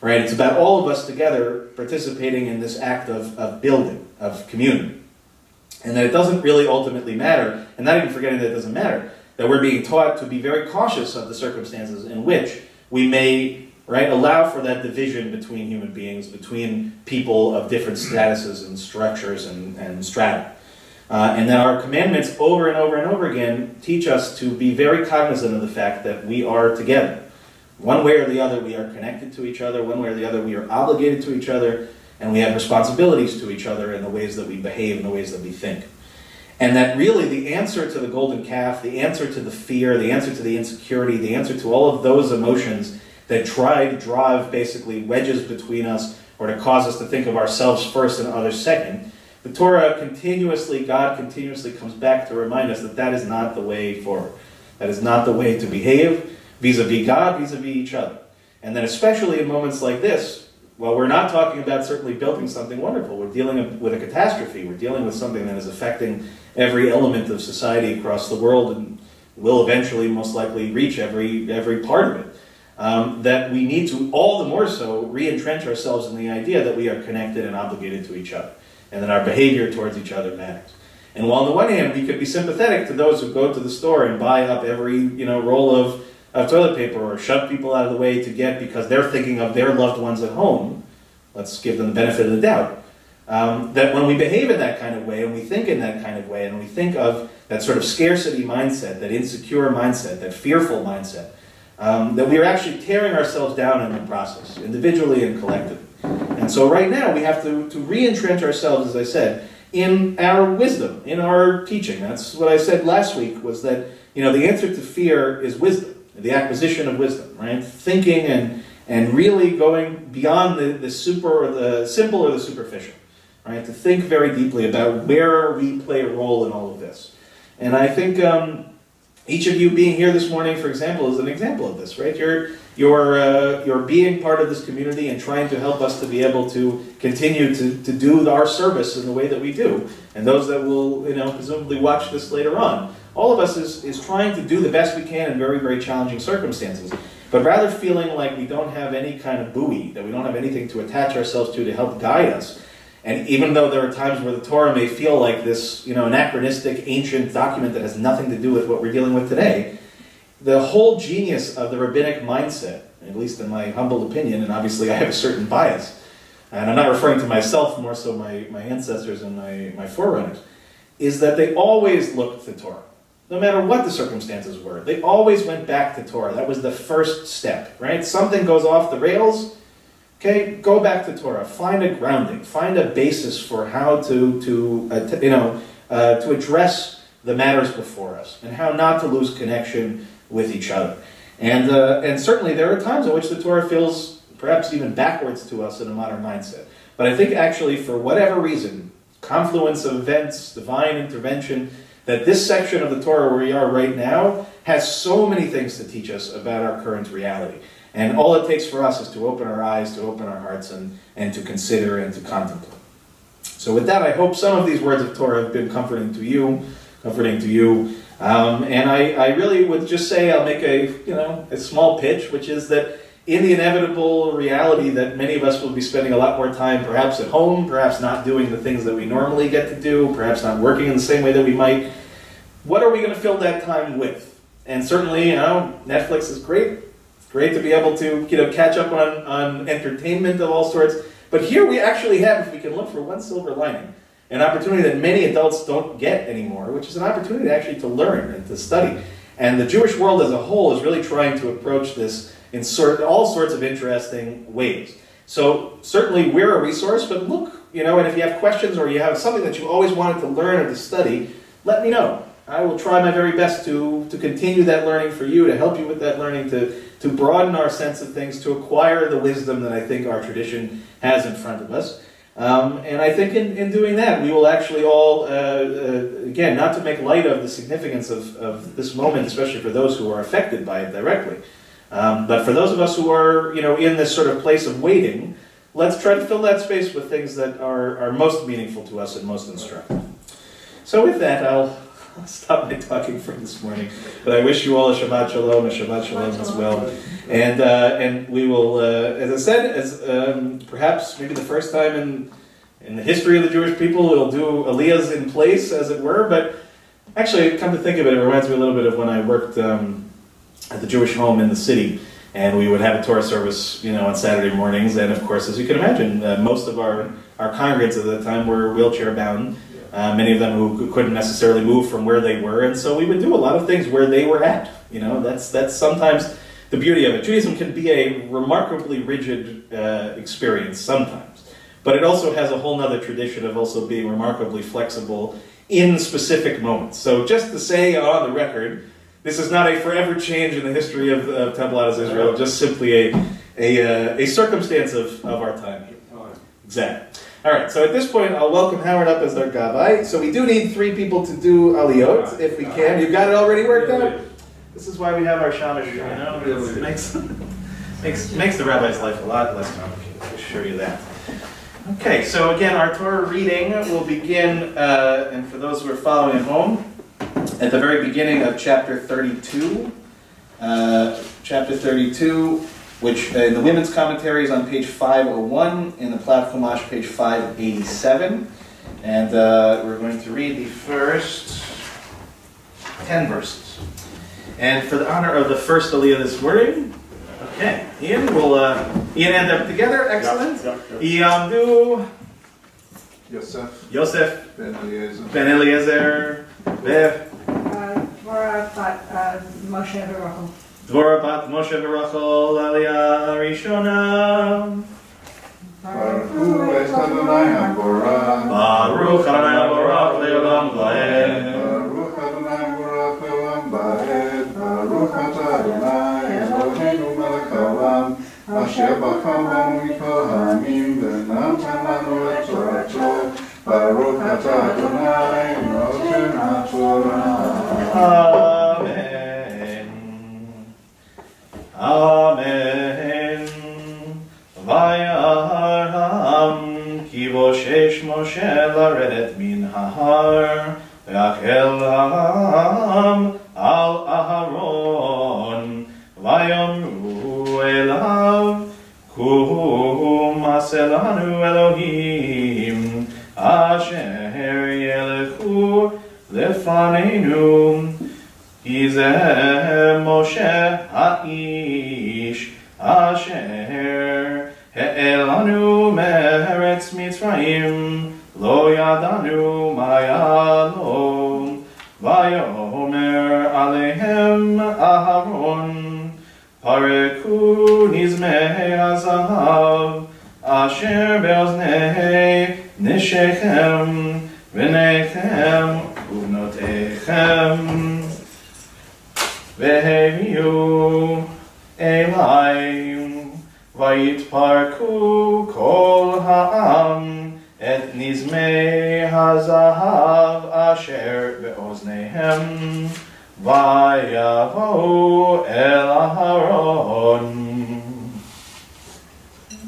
right? It's about all of us together participating in this act of building, of community. And that it doesn't really ultimately matter, and not even forgetting that it doesn't matter, that we're being taught to be very cautious of the circumstances in which we may, right, allow for that division between human beings, between people of different statuses and structures and strata. And that our commandments over and over and over again teach us to be very cognizant of the fact that we are together. One way or the other we are connected to each other, one way or the other we are obligated to each other, and we have responsibilities to each other in the ways that we behave, in the ways that we think. And that really the answer to the golden calf, the answer to the fear, the answer to the insecurity, the answer to all of those emotions that try to drive basically wedges between us or to cause us to think of ourselves first and others second, the Torah continuously, God continuously comes back to remind us that that is not the way forward. That is not the way to behave vis-a-vis God, vis-a-vis each other. And then especially in moments like this, well, we're not talking about certainly building something wonderful. We're dealing with a catastrophe. We're dealing with something that is affecting every element of society across the world and will eventually most likely reach every part of it. That we need to, all the more so, re-entrench ourselves in the idea that we are connected and obligated to each other, and that our behavior towards each other matters. And while on the one hand, we could be sympathetic to those who go to the store and buy up every roll of toilet paper or shove people out of the way to get because they're thinking of their loved ones at home, let's give them the benefit of the doubt, that when we behave in that kind of way and we think in that kind of way and we think of that sort of scarcity mindset, that insecure mindset, that fearful mindset, that we are actually tearing ourselves down in the process, individually and collectively. And so right now we have to re-entrench ourselves, as I said, in our wisdom, in our teaching. That's what I said last week, was that the answer to fear is wisdom, the acquisition of wisdom, right? Thinking and really going beyond the super or the simple or the superficial, right? To think very deeply about where we play a role in all of this. And I think each of you being here this morning, for example, is an example of this, right? You're being part of this community and trying to help us to be able to continue to do our service in the way that we do. And those that will, presumably watch this later on, all of us is trying to do the best we can in very, very challenging circumstances. But rather feeling like we don't have any kind of buoy, that we don't have anything to attach ourselves to help guide us. And even though there are times where the Torah may feel like this, anachronistic, ancient document that has nothing to do with what we're dealing with today, the whole genius of the rabbinic mindset, at least in my humble opinion, and obviously I have a certain bias, and I'm not referring to myself, more so my ancestors and my forerunners, is that they always looked to Torah. No matter what the circumstances were, they always went back to Torah. That was the first step, right? Something goes off the rails, okay, go back to Torah. Find a grounding. Find a basis for how to to address the matters before us and how not to lose connection with each other. And certainly there are times in which the Torah feels perhaps even backwards to us in a modern mindset. But I think actually, for whatever reason, confluence of events, divine intervention, that this section of the Torah where we are right now has so many things to teach us about our current reality. And all it takes for us is to open our eyes, to open our hearts, and to consider and to contemplate. So with that, I hope some of these words of Torah have been comforting to you. And I really would just say, I'll make a small pitch, which is that in the inevitable reality that many of us will be spending a lot more time perhaps at home, perhaps not doing the things that we normally get to do, perhaps not working in the same way that we might, what are we going to fill that time with? And certainly, Netflix is great. It's great to be able to catch up on entertainment of all sorts. But here we actually have, if we can look for one silver lining, an opportunity that many adults don't get anymore, which is an opportunity actually to learn and to study. And the Jewish world as a whole is really trying to approach this in all sorts of interesting ways. So certainly we're a resource, but look, and if you have questions or you have something that you always wanted to learn or to study, let me know. I will try my very best to continue that learning for you, to help you with that learning, to broaden our sense of things, to acquire the wisdom that I think our tradition has in front of us. And I think in doing that, we will actually all, again, not to make light of the significance of this moment, especially for those who are affected by it directly, but for those of us who are, in this sort of place of waiting, let's try to fill that space with things that are most meaningful to us and most instructive. So with that, I'll stop my talking for this morning. But I wish you all a Shabbat Shalom as well. And we will, as I said, perhaps maybe the first time in the history of the Jewish people, we'll do Aliyahs in place, as it were. But actually, come to think of it, it reminds me a little bit of when I worked at the Jewish home in the city. And we would have a Torah service, on Saturday mornings. And of course, as you can imagine, most of our congregants at the time were wheelchair bound. Many of them who couldn't necessarily move from where they were, and so we would do a lot of things where they were at. That's sometimes the beauty of it. Judaism can be a remarkably rigid experience sometimes, but it also has a whole nother tradition of also being remarkably flexible in specific moments. So just to say on the record, this is not a forever change in the history of Temple Adas Israel, just simply a circumstance of our time here. Exactly. All right, so at this point, I'll welcome Howard up as our Gabbai. So we do need 3 people to do Aliyot, if we can. You got it already worked out? This is why we have our Shamash, It makes the rabbi's life a lot less complicated, I assure you that. Okay, so again, our Torah reading will begin, and for those who are following at home, at the very beginning of chapter 32. Chapter 32. Which in the women's commentary is on page 501, in the Platt Chumash, page 587. And we're going to read the first 10 verses. And for the honor of the first Aliyah this morning, okay, Ian and Deb together, excellent. Yamdu, Yosef, Ben Eliezer, Dvorah bat Moshe v'Rachel. Dvorah bat Moshe v'Rachel, Aliyah Rishona. Baruch es Adonai HaBorach. Baruch Adonai HaBorach le'olam va'ed. Baruch Adonai HaBorach le'olam va'ed. Baruch atah Adonai Eloheinu melech haolam, asher בחר בנו מכל העמים ונתן לנו את תורתו. Baruch atah Adonai נותן התורה. Amen. Vayarham ki boshesh Moshe laredet min hahar ve'achel ha'am al Aharon vayomru elav kum aselanu Elohim asher yelechu lefanenu. Izeh Moshe ha'ish asher he'elanu me'eretz Mitzrayim lo yadanu ma'yalo vayomer alehem Aharon pareku nizmei hazahav asher be'oznei nishechem V'nechem u'bnotechem v'heviu elai v'yitparku kol ha'am et nizmei hazahav asher be'oznehem v'yavo el aharon.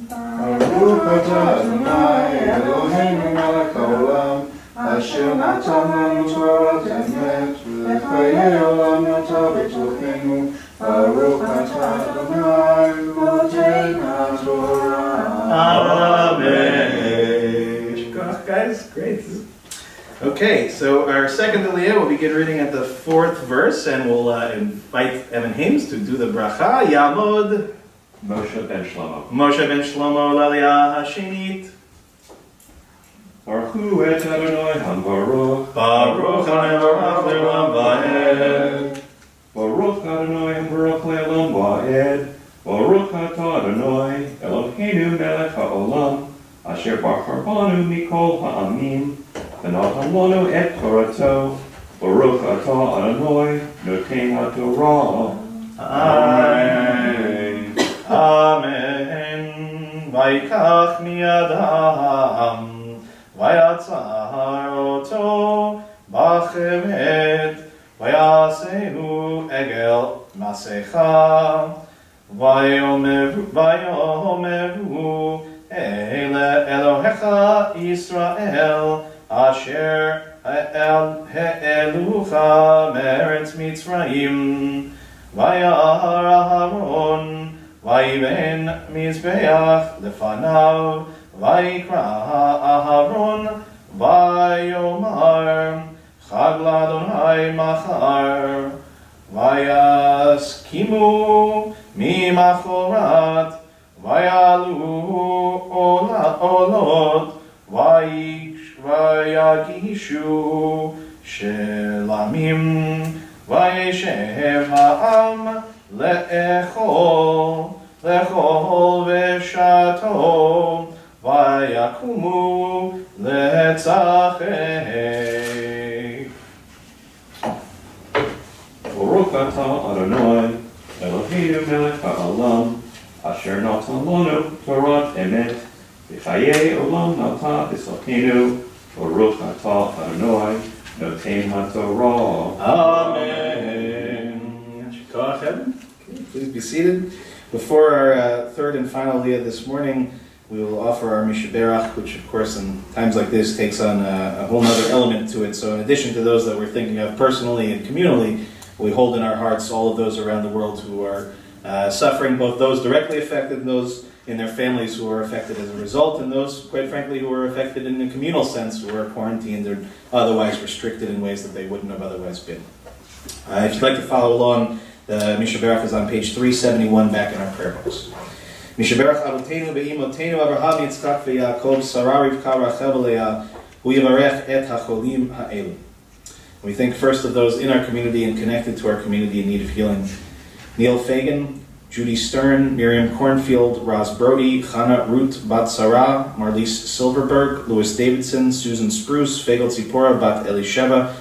Baruch atah Adonai Eloheinu melech haolam asher natan lanu Torat emet v'chayei olam nata b'tochenu. Baruch atah Adonai notei haTorah. Amen. Guys, great. Okay, so our second Aliyah will begin reading at the 4th verse, and we'll invite Evan Hames to do the bracha. Yamod Moshe ben Shlomo. Moshe ben Shlomo l'Aliyah Hashinit. Baruch et Adonai HaBaruch. Baruch HaMevorach Le'olam Va'ed. Baruch Adonai HaBaruch Le'olam Va'ed. Baruch atah Adonai Eloheinu melech haolam asher bachar banu mikol ha'amim v'natan lanu et torato. Baruch atah Adonai noten haTorah. Amen. Amen. Vayikach miyadam vayatzar oto b'chevet vayasehu egel masecha vayomeru ele Elohecha Yisrael asher he'elucha meretz Mitzrayim. Vayar Aharon, Vayiben Mizbeach lefanav, Vayikra Aharon, Vayomar, Chag l'Adonai machar, Vayaskimu mimachorat, Vayalu olot, Vayagishu shelamim. Vayeshev ha'am le'echol v'shato vayakumu le'tzachei. Baruch atah Adonai Eloheinu melech ha'olam asher natan lanu Torat emet v'chayei olam nata b'tzachenu. Baruch atah Adonai noten haTorah. Amen. Okay, please be seated. Before our third and final Aliyah this morning, we will offer our Mishaberach, which of course in times like this takes on a whole other element to it. So in addition to those that we're thinking of personally and communally, we hold in our hearts all of those around the world who are suffering, both those directly affected and those in their families who are affected as a result, and those, quite frankly, who are affected in a communal sense, who are quarantined or otherwise restricted in ways that they wouldn't have otherwise been. If you'd like to follow along, the Mishaberach is on page 371 back in our prayer books. Mishaberach Avotenu be'imotenu Avraham Yitzchak ve'Yaakov Sarah Rivka Rachel v'Leah Hu Yivarech et hacholim ha'elu. We think first of those in our community and connected to our community in need of healing. Neil Fagan, Judy Stern, Miriam Cornfield, Roz Brody, Chana Ruth Bat Sarah, Marlise Silverberg, Louis Davidson, Susan Spruce, Fagel Tzipora Bat Elisheva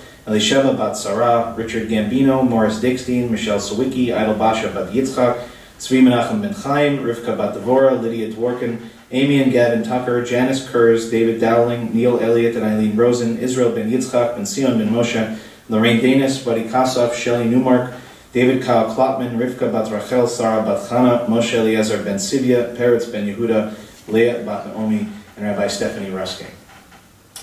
Bat Sarah, Richard Gambino, Morris Dickstein, Michelle Sawicki, Idel Basha Bat Yitzchak, Tzvi Menachem Ben Chaim, Rivka Bat Devora, Lydia Dworkin, Amy and Gavin Tucker, Janice Kurz, David Dowling, Neil Elliott and Eileen Rosen, Israel Ben Yitzchak, Ben Sion Ben Moshe, Lorraine Danis, Buddy Kassoff, Shelley Newmark, David Kyle Klopman, Rivka Bat Rachel, Sarah Bat Chana, Moshe Eliezer Ben Sivia, Peretz Ben Yehuda, Leah Bat Naomi, and Rabbi Stephanie Ruske.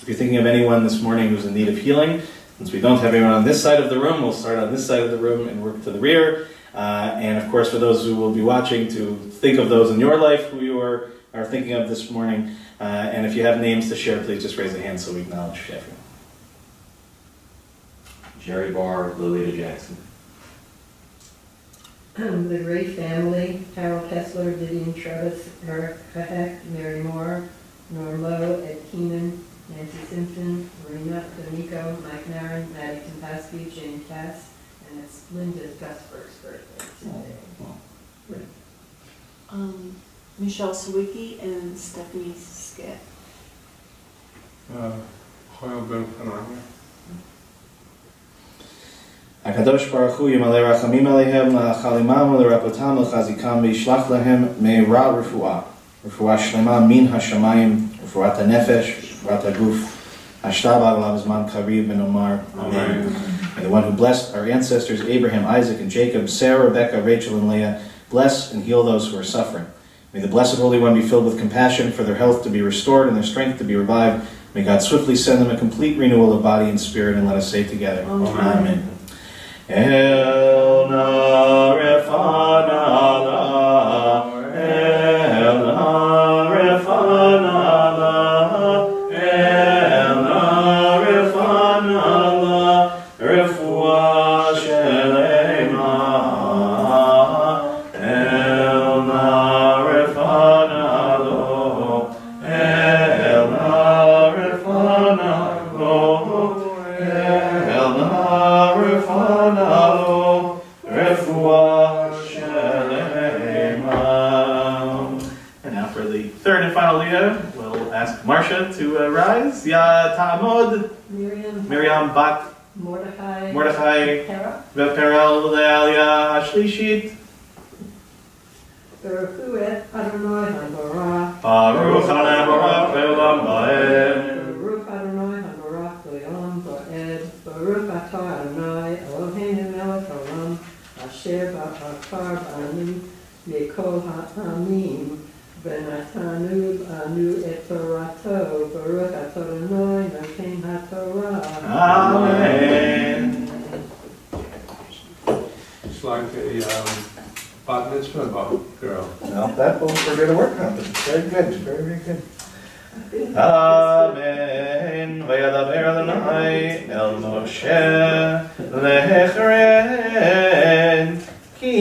If you're thinking of anyone this morning who's in need of healing, since we don't have anyone on this side of the room, we'll start on this side of the room and work to the rear. And of course, for those who will be watching, to think of those in your life who you are thinking of this morning. And if you have names to share, please just raise a hand so we acknowledge everyone. Jerry Barr, Lilita Jackson. The Gray family, Harold Kessler, Vivian Travis, Eric Kahek, Mary Moore, Norm Lowe, Ed Keenan, Nancy Simpson, Marina D'Amico, Mike Marin, Maddie Tempaski, Jane Cass, and it's Linda Gusberg's birthday today. Michelle Sawicki and Stephanie Skett. HaKadosh Baruch Hu Yimalei Rachamim Aleihem La'achalimam L'Rapotam L'Chazikam V'Yishlach Lehem Me'ira Refuah Shlema Min HaShamayim Refuat HaNefesh Refuat HaGuf Hashtab Alav Zman Karib Ben Omar Amen. May the one who blessed our ancestors Abraham, Isaac, and Jacob, Sarah, Rebecca, Rachel, and Leah, bless and heal those who are suffering. May the Blessed Holy One be filled with compassion for their health to be restored and their strength to be revived. May God swiftly send them a complete renewal of body and spirit, and let us say together, Amen. El na refana la, el na refana la, el na refana la, refuah shelema. El na refana lo, el na refana lo, el na refana. And now for the third and final Leah, we'll ask Marcia to rise. Ya Ta'amod, Miriam Bat Mordechai Ve'perel Le'alia Ashlishit. Baruch Adonai HaBarach. Baruch Adonai HaBarach Le'olam Ba'ed. Baruch Adonai HaBarach Le'olam Ba'ed. Baruch Atah Adonai Eloheinu melech haolam asher ba'akar b'anu mikol ha'amim v'natanu anu et torato. Baruch Atah Adonai noten ha'torah. Amen. It's like a bat mitzvah girl. Well, that we're going to work on. Very good. Very, very good. Amen. Vayadaber Adonai el Moshe lechred ki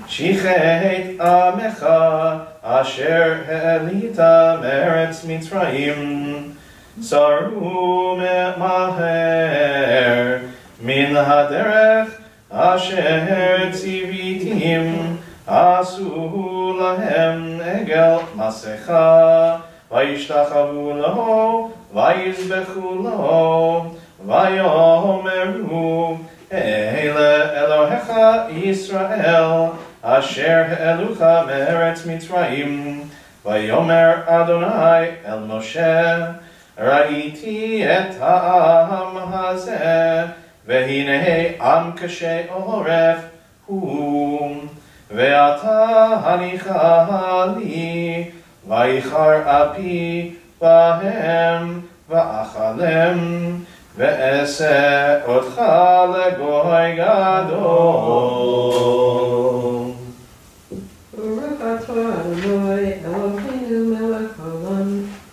shichet amecha asher ha'elita meretz Mitzrayim saru maher min haderech asher tzivitim asu lahem egel masecha Vayishtachavu lo, vayizbechu lo, vayomeru, Eile Elohecha Yisrael, asher he'elucha me'eretz Mitzrayim, vayomer Adonai el Moshe, ra'iti et ha'am hazeh, vehinei am kashe oref hu, ve'ata hanicha li, Vaychar api vahem va'achalem ve'eseh otcha legoy gadol. Baruch atah Adonai Eloheinu melech haolam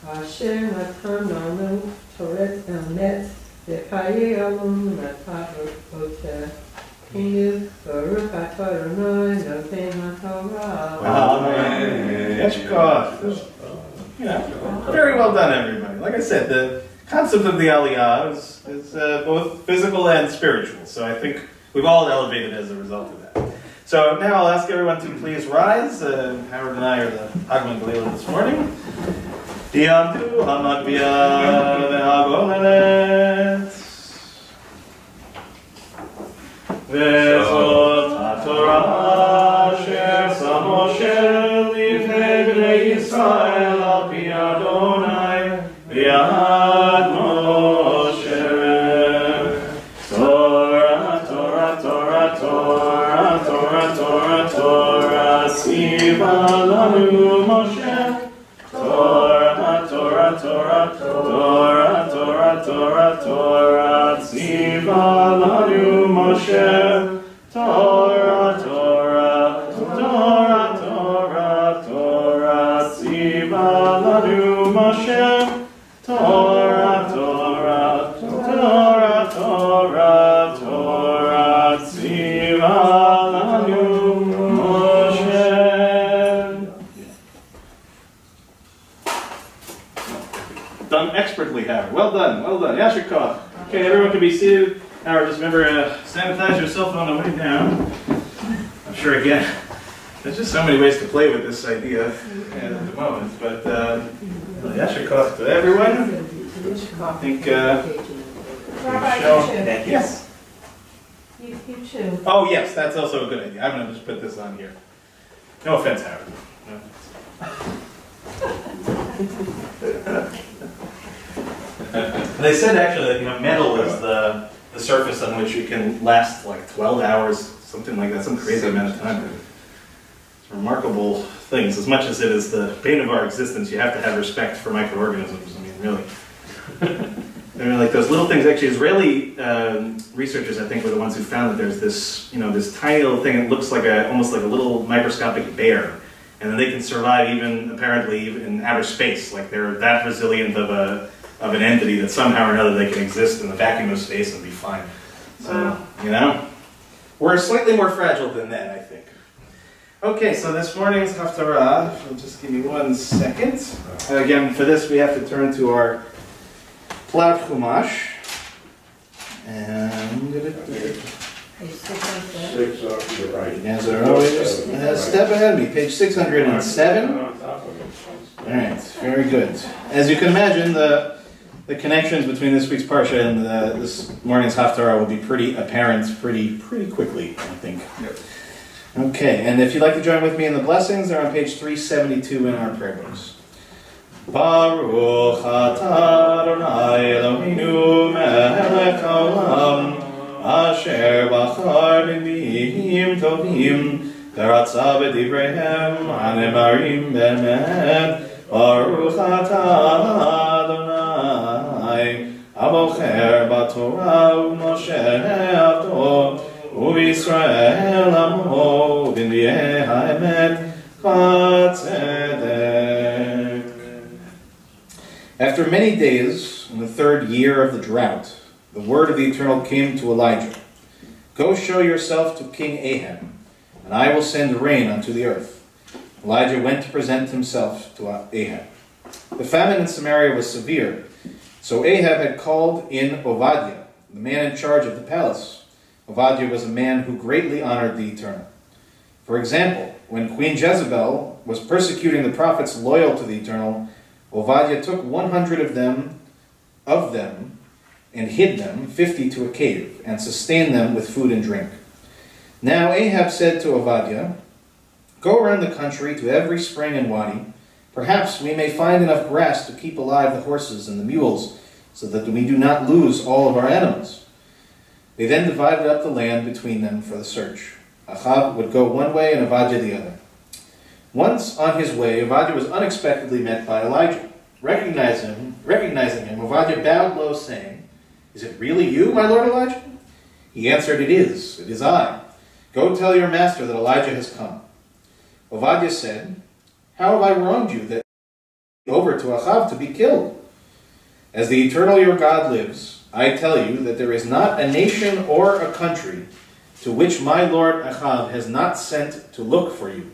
asher natan lanu toret emet v'chayei olam natan oteh. Baruch atah Adonai noten ha'torah. Amen. Yeshkach. Yeah, very well done, everybody. Like I said, the concept of the Aliyah is both physical and spiritual. So I think we've all elevated as a result of that. So now I'll ask everyone to please rise. Howard and I are the Hagman Galila this morning. Diyantu hamadbiyah ve'agolenet. Vezot haTorah asher sa Moshe lifnei bnei Yisrael al pi Adonai b'yad Moshe. Torah, Torah, Torah, Torah, Torah, Torah, Torah, tziva lanu Moshe. Torah, Torah, Torah, Torah, Torah, Torah, Torah, tziva lanu Moshe. Torah, Torah, Torah, Torah, Torah, tziva lanu Moshe. Torah, Torah, Torah, Torah, Torah, tziva lanu Moshe. Done expertly, Howard. Well done, well done. Yasher Koch. Okay, everyone can be seated. Howard, just remember, sanitize yourself on the way down. I'm sure, again, there's just so many ways to play with this idea at the moment. But Yasher Koch to everyone. I think, Rabbi, Michelle- you too. Yes. You too. Oh, yes, that's also a good idea. I'm going to just put this on here. No offense, Howard. No offense. They said actually that metal is the surface on which you can last like 12 hours, something like that, some crazy amount of time. It's remarkable things. As much as it is the bane of our existence, you have to have respect for microorganisms. I mean, really. I mean, like those little things. Actually, Israeli researchers, I think, were the ones who found that there's this, this tiny little thing that looks like almost like a little microscopic bear, and then they can survive even apparently in outer space. Like they're that resilient of an entity that somehow or another they can exist in the vacuum of space and be fine. So we're slightly more fragile than that, I think. Okay, so this morning's Haftarah. Just give me 1 second. Again, for this we have to turn to our Plav Chumash, and Page 607. 6 up, you're right. you guys are always a step ahead of me. Page 607. All right, very good. As you can imagine, the connections between this week's parsha and this morning's Haftarah will be pretty apparent pretty quickly, I think. Yep. Okay, and if you'd like to join with me in the blessings, they're on page 372 in our prayer books. Baruch atah Adonai Eloheinu melech haolam asher bachar b'nbiim tovim v'ratza b'divreihem hanemarim be'emet Baruch atah Adonai abocher b'torah u'Moshe avdo u'Yisrael amo v'nbiei ha'emet chatzedek. After many days, in the 3rd year of the drought, the word of the Eternal came to Elijah. Go show yourself to King Ahab, and I will send rain unto the earth. Elijah went to present himself to Ahab. The famine in Samaria was severe, so Ahab had called in Obadiah, the man in charge of the palace. Obadiah was a man who greatly honored the Eternal. For example, when Queen Jezebel was persecuting the prophets loyal to the Eternal, Obadiah took 100 of them, and hid them, 50 to a cave, and sustained them with food and drink. Now Ahab said to Obadiah, Go around the country to every spring and wadi. Perhaps we may find enough grass to keep alive the horses and the mules, so that we do not lose all of our animals. They then divided up the land between them for the search. Ahab would go one way and Obadiah the other. Once on his way, Obadiah was unexpectedly met by Elijah. Recognizing him, Obadiah bowed low, saying, Is it really you, my lord Elijah? He answered, It is I. Go tell your master that Elijah has come. Obadiah said, How have I wronged you that you over to Ahab to be killed? As the Eternal your God lives, I tell you that there is not a nation or a country to which my lord Ahab has not sent to look for you.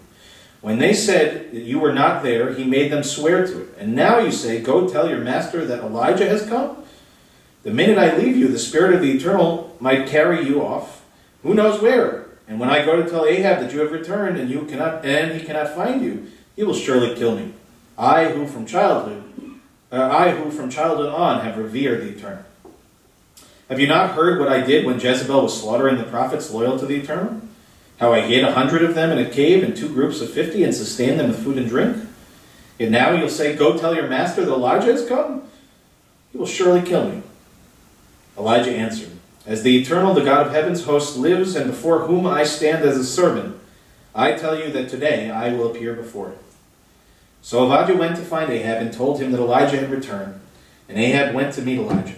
When they said that you were not there, he made them swear to it. And now you say, Go tell your master that Elijah has come? The minute I leave you, the Spirit of the Eternal might carry you off. Who knows where? And when I go to tell Ahab that you have returned and he cannot find you, he will surely kill me. I who from childhood on have revered the Eternal. Have you not heard what I did when Jezebel was slaughtering the prophets loyal to the Eternal? How I hid 100 of them in a cave in 2 groups of 50 and sustained them with food and drink? And now you'll say, Go tell your master that Elijah has come? He will surely kill me. Elijah answered, As the Eternal, the God of heaven's hosts, lives and before whom I stand as a servant, I tell you that today I will appear before him. So Elijah went to find Ahab and told him that Elijah had returned, and Ahab went to meet Elijah.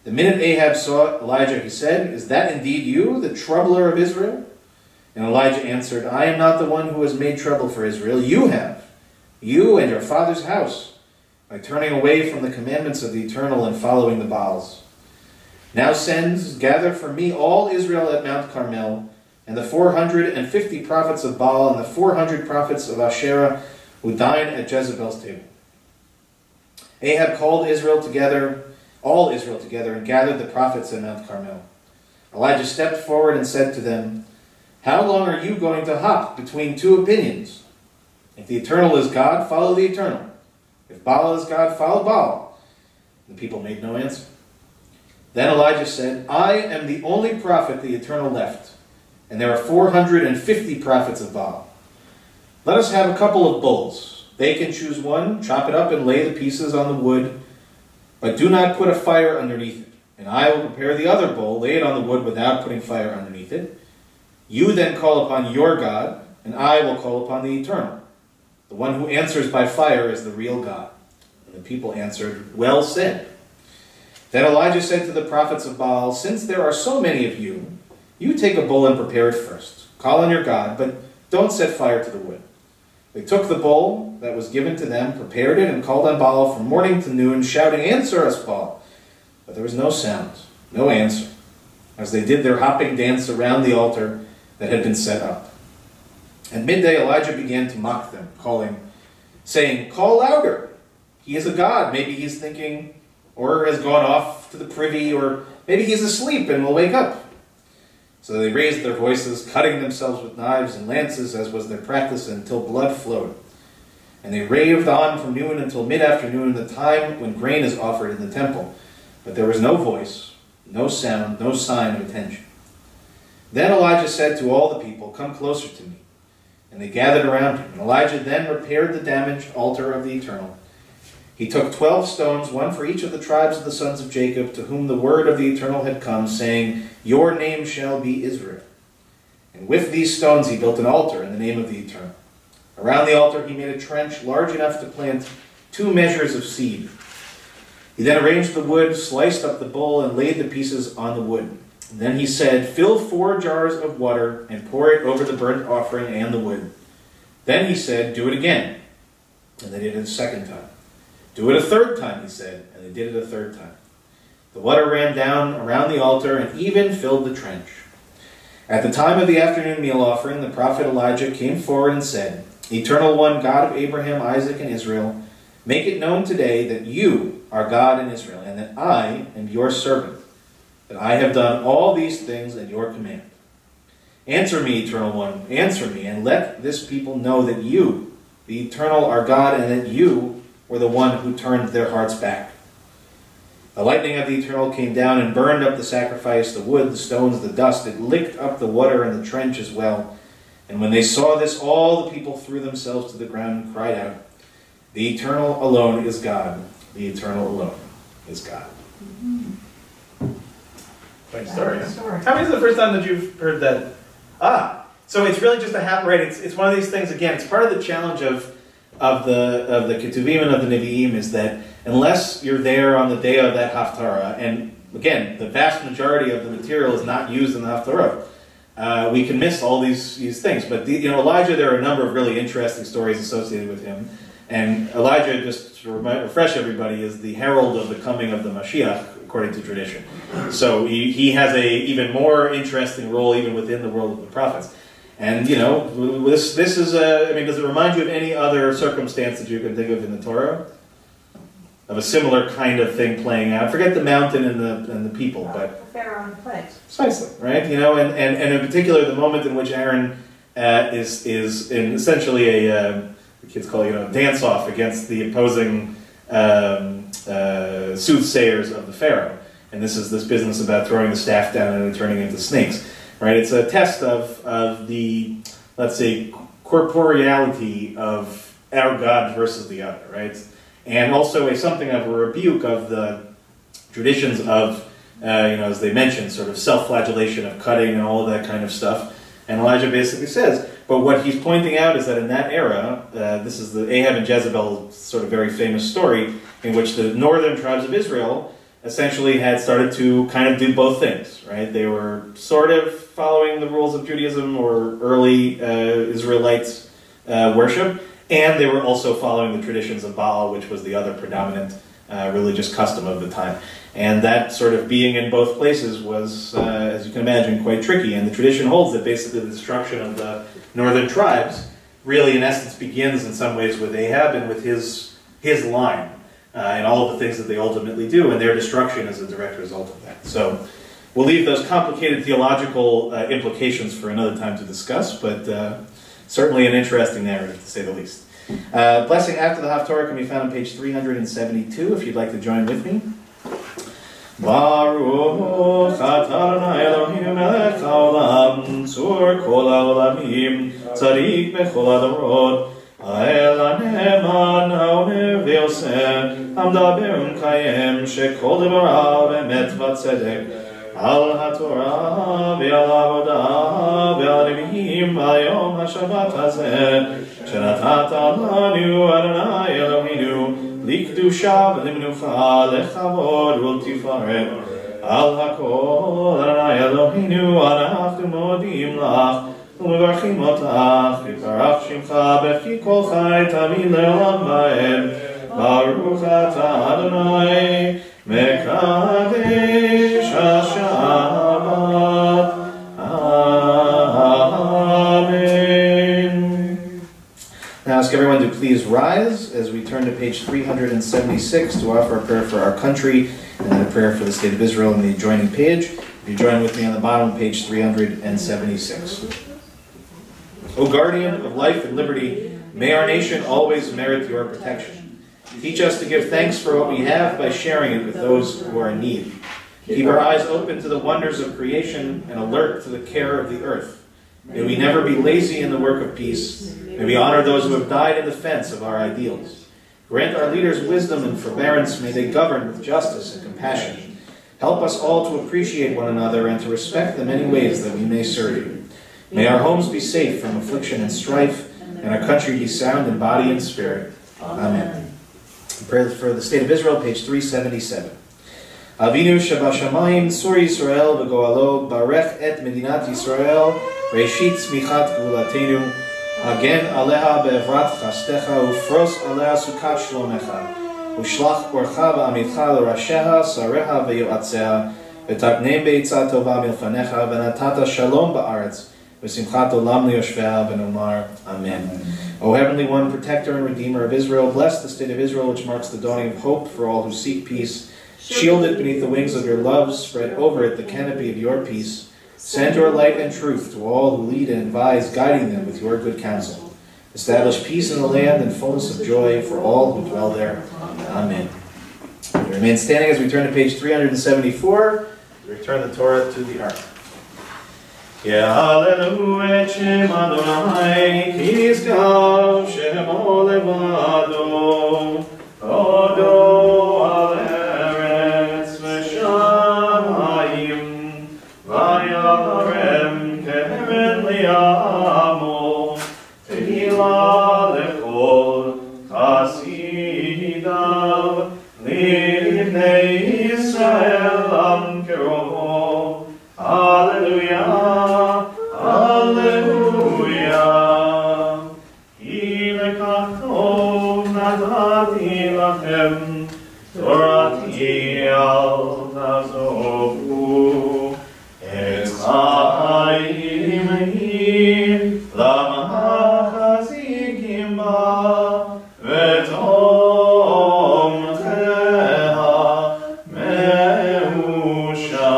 The minute Ahab saw Elijah, he said, Is that indeed you, the troubler of Israel? And Elijah answered, I am not the one who has made trouble for Israel. You have, you and your father's house, by turning away from the commandments of the Eternal and following the Baals. Now gather for me all Israel at Mount Carmel, and the 450 prophets of Baal and the 400 prophets of Asherah who dine at Jezebel's table. Ahab called all Israel together, and gathered the prophets at Mount Carmel. Elijah stepped forward and said to them, How long are you going to hop between 2 opinions? If the Eternal is God, follow the Eternal. If Baal is God, follow Baal. The people made no answer. Then Elijah said, I am the only prophet the Eternal left, and there are 450 prophets of Baal. Let us have a couple of bulls. They can choose one, chop it up, and lay the pieces on the wood, but do not put a fire underneath it. And I will prepare the other bull, lay it on the wood without putting fire underneath it. You then call upon your God, and I will call upon the Eternal. The one who answers by fire is the real God. And the people answered, Well said. Then Elijah said to the prophets of Baal, Since there are so many of you, you take a bull and prepare it first. Call on your God, but don't set fire to the wood. They took the bull that was given to them, prepared it, and called on Baal from morning to noon, shouting, Answer us, Baal. But there was no sound, no answer, as they did their hopping dance around the altar that had been set up. At midday Elijah began to mock them, saying, Call louder. He is a god. Maybe he's thinking, or has gone off to the privy, or maybe he's asleep and will wake up. So they raised their voices, cutting themselves with knives and lances, as was their practice, until blood flowed. And they raved on from noon until mid-afternoon, the time when grain is offered in the temple. But there was no voice, no sound, no sign of attention. Then Elijah said to all the people, Come closer to me. And they gathered around him. And Elijah then repaired the damaged altar of the Eternal. He took 12 stones, one for each of the tribes of the sons of Jacob, to whom the word of the Eternal had come, saying, Your name shall be Israel. And with these stones he built an altar in the name of the Eternal. Around the altar he made a trench large enough to plant 2 measures of seed. He then arranged the wood, sliced up the bull, and laid the pieces on the wood. And then he said, Fill 4 jars of water and pour it over the burnt offering and the wood. Then he said, Do it again. And they did it a second time. Do it a third time, he said, and they did it a third time. The water ran down around the altar and even filled the trench. At the time of the afternoon meal offering, the prophet Elijah came forward and said, Eternal One, God of Abraham, Isaac, and Israel, make it known today that you are God in Israel, and that I am your servant, that I have done all these things at your command. Answer me, Eternal One, answer me, and let this people know that you, the Eternal, are God, and that you were the one who turned their hearts back. The lightning of the Eternal came down and burned up the sacrifice, the wood, the stones, the dust. It licked up the water in the trench as well. And when they saw this, all the people threw themselves to the ground and cried out, The Eternal alone is God. The Eternal alone is God. Funny story, huh? How many is the first time that you've heard that? So it's really just a right? It's one of these things. Again, it's part of the challenge of the Ketuvim and of the Nevi'im is that unless you're there on the day of that Haftarah, and again, the vast majority of the material is not used in the Haftarah, we can miss all these things. But Elijah, there are a number of really interesting stories associated with him. And Elijah, just to refresh everybody, is the herald of the coming of the Mashiach, according to tradition. So he has a even more interesting role even within the world of the prophets. And, this is does it remind you of any other circumstance that you can think of in the Torah? Of a similar kind of thing playing out? Forget the mountain and the people, but... Pharaoh and the plagues. Precisely, right? And in particular, the moment in which Aaron is in essentially the kids call it, dance-off against the opposing soothsayers of the Pharaoh. And this is this business about throwing the staff down and turning into snakes. Right, it's a test of the, let's say, corporeality of our God versus the other, right? And also something of a rebuke of the traditions of, as they mentioned, sort of self-flagellation of cutting and all of that kind of stuff. And Elijah basically says, but what he's pointing out is that in that era, this is the Ahab and Jezebel sort of very famous story, in which the northern tribes of Israel essentially had started to kind of do both things, right? They were sort of following the rules of Judaism or early Israelites worship, and they were also following the traditions of Baal, which was the other predominant religious custom of the time. And that sort of being in both places was, as you can imagine, quite tricky. And the tradition holds that basically the destruction of the northern tribes really, in essence, begins in some ways with Ahab and with his line. And all of the things that they ultimately do, and their destruction is a direct result of that. So we'll leave those complicated theological implications for another time to discuss, but certainly an interesting narrative, to say the least. Blessing after the Haftorah can be found on page 372 if you'd like to join with me. Baruch atah Adonai Eloheinu melech haolam, tzur kol haolamim, tzadik bechol hadorot, האל הנאמן האומר ועושה, המדבר ומקיים, שכל דבריו אמת וצדק, על התורה ועל העבודה ועל הנביאים ביום השבת הזה, שנתת לנו אדוני אלוהינו, לקדושה ולמנוחה, לכבוד ולתפארת. על הכל אדוני אלוהינו אנחנו מודים לך ומברכים אותך, יתברך שמך בפי כל חי תמיד לעולם ועד. ברוך אתה אדוני מקדש השבת. Amen. Now ask everyone to please rise as we turn to page 376 to offer a prayer for our country and then a prayer for the state of Israel on the adjoining page. If you join with me on the bottom of page 376. O guardian of life and liberty, may our nation always merit your protection. Teach us to give thanks for what we have by sharing it with those who are in need. Keep our eyes open to the wonders of creation and alert to the care of the earth. May we never be lazy in the work of peace. May we honor those who have died in defense of our ideals. Grant our leaders wisdom and forbearance. May they govern with justice and compassion. Help us all to appreciate one another and to respect the many ways that we may serve you. May our homes be safe from affliction and strife, and our country be sound in body and spirit. Amen. Prayer for the state of Israel, page 377. Avinu Shabashamayim, Sur Yisrael v'goalo, Barech et Medinat Yisrael, Reshit Tzmichat Gulatenu, Hagen Aleha be'evrat chastecha, Ufros Aleha Sukat Shlomecha, Ushlach Orcha v'amitcha l'rasheha, Sareha v'yoatzeha, V'taknem be'itza tova milfanecha, V'natata shalom ba'aretz, V'simchat olam liyoshveha v'nomar. Amen. O Heavenly One, Protector and Redeemer of Israel, bless the state of Israel, which marks the dawning of hope for all who seek peace. Shield it beneath the wings of your love, spread over it the canopy of your peace. Send your light and truth to all who lead and advise, guiding them with your good counsel. Establish peace in the land and fullness of joy for all who dwell there. Amen. We remain standing as we turn to page 374. We return the Torah to the ark. Ya'alelu et Shem Adonai, ki nizkav shemo levado, odo al eretz v'shamayim, vayarem keren li'amo, tehila lechol chasidav, livnei Yisrael am kerovo. Hallelujah, hallelujah. Ki lekachov nadati lachem, torati al tazovu, et chayim hi lamachazikim ba, vetom cheha meusha.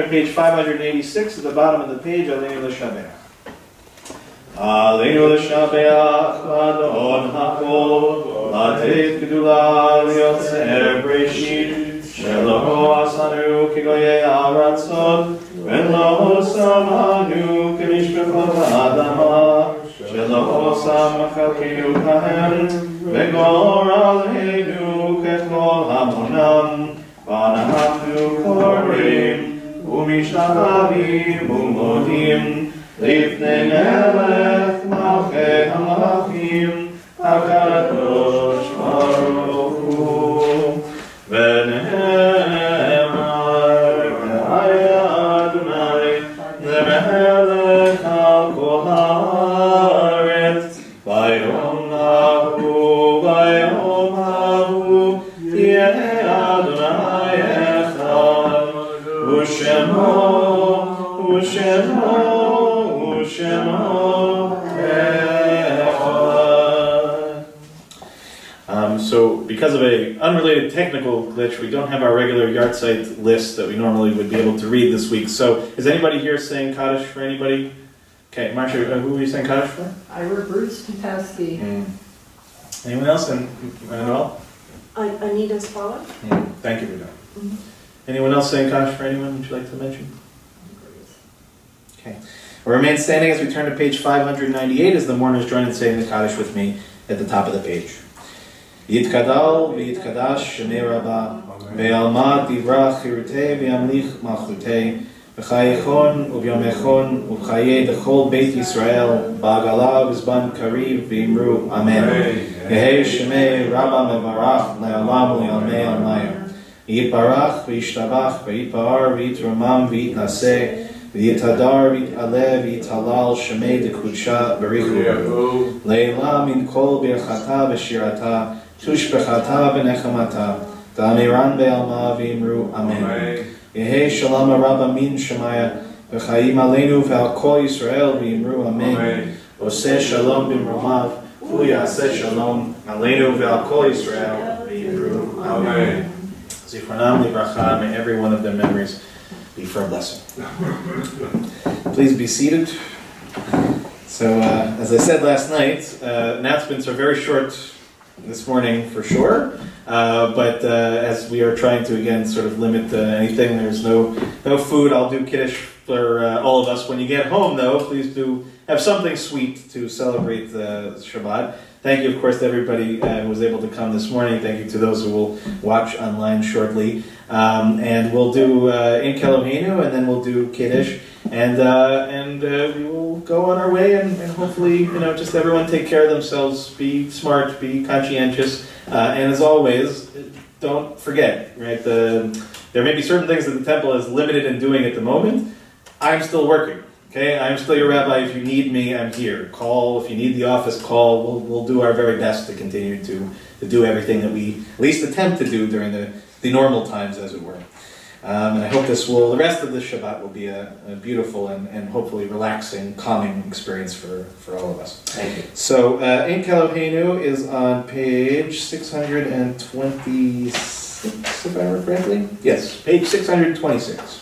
Page 586 at the bottom of the page, Aleinu l'shabeach. Aleinu l'shabeach, Adon hakol, latet gedula liotzer breshit, shelo asanu kigoyei aratzot, v'lo samanu k'mishpechot ha'adama, shelo sam chalkenu kahem, v'gor aleinu kechol hamonam, v'anahnu korim, ומשתחווים ומודים לפני מלך מלכי המלכים HaKadosh Baruch Hu V'ne'emar V'haya Adonai Le'melech al kol haaretz V'yom hahu V'yom hahu Yeh Adonai echad U'shemo U'shemo U'shemo So because of an unrelated technical glitch, we don't have our regular yahrzeit list that we normally would be able to read this week. So is anybody here saying Kaddish for anybody? Okay, Marsha, who were you saying Kaddish for? Ira Bruce Topowski. Anyone else? And Manuel? Anita Spalla. Thank you for that. Anyone else saying Kaddish for anyone would you like to mention? Okay. We'll remain standing as we turn to page 598 as the mourners join in saying the Kaddish with me at the top of the page. Yitkadal v'yitkadash shemei rabba ve'alma divrach chirutei ve'amlich malchutei v'chayechon u'vyomechon u'chayei d'chol beit Yisrael ba'agala v'zban kariv v'imru amen Yehei shemei rabba mevarach le'olam u'yalmei almayim Yitbarach v'yishtabach v'yitpa'ar v'yitromam v'yitnaseh v'yitadar v'yit'aleh v'yitalal shemei d'kudsha b'richu le'ila min kol birchata v'shirata Tushbechata v'nechamata, Da'amiran be'alma v'imru amen. Yehei shalom rabba min shemaya, V'chayim aleinu v'al kol Yisrael v'imru amen. Oseh shalom b'mromav, V'yaseh shalom aleinu v'al kol Yisrael v'imru amen. Zichronam livracha, may every one of their memories be for a blessing. Please be seated. So, as I said last night, announcements are very short this morning for sure, but as we are trying to again sort of limit anything, there's no food. I'll do kiddush for all of us. When you get home though, please do have something sweet to celebrate the Shabbat. Thank you of course to everybody who was able to come this morning. Thank you to those who will watch online shortly. And we'll do in Kelohenu, and then we'll do kiddush, and we will go on our way, and hopefully, just everyone take care of themselves, be smart, be conscientious, and as always, don't forget, right? There may be certain things that the temple is limited in doing at the moment. I'm still working. Okay, I'm still your rabbi. If you need me, I'm here. Call. If you need the office, call. We'll do our very best to continue to do everything that we at least attempt to do during the normal times, as it were. And I hope the rest of this Shabbat will be a beautiful and hopefully relaxing, calming experience for all of us. Thank you. So, In Kelohenu is on page 626, if I remember correctly. Yes, page 626.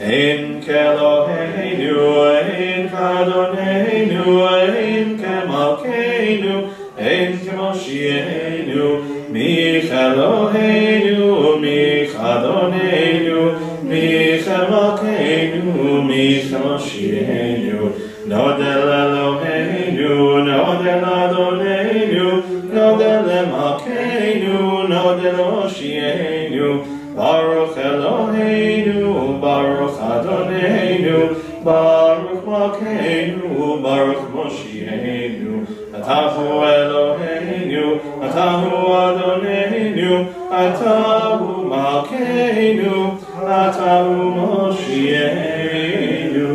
Ein Kelohenu, ein Kadonenu, ein Kemalkeinu, ein Kemoshienu, Michelohenu, Michadonenu, Michemalkeinu, Michemoshienu, Nodel Eloheinu, Nodel Adonenu, Nodel Emalkeinu, Nodel Oshienu, Baruch Eloheinu, Baruch Adonenu, Baruch Malkeinu, Baruch Moshienu, Atahu Eloheinu, Atahu Adonenu, Atahu Malkeinu, Atahu Moshienu.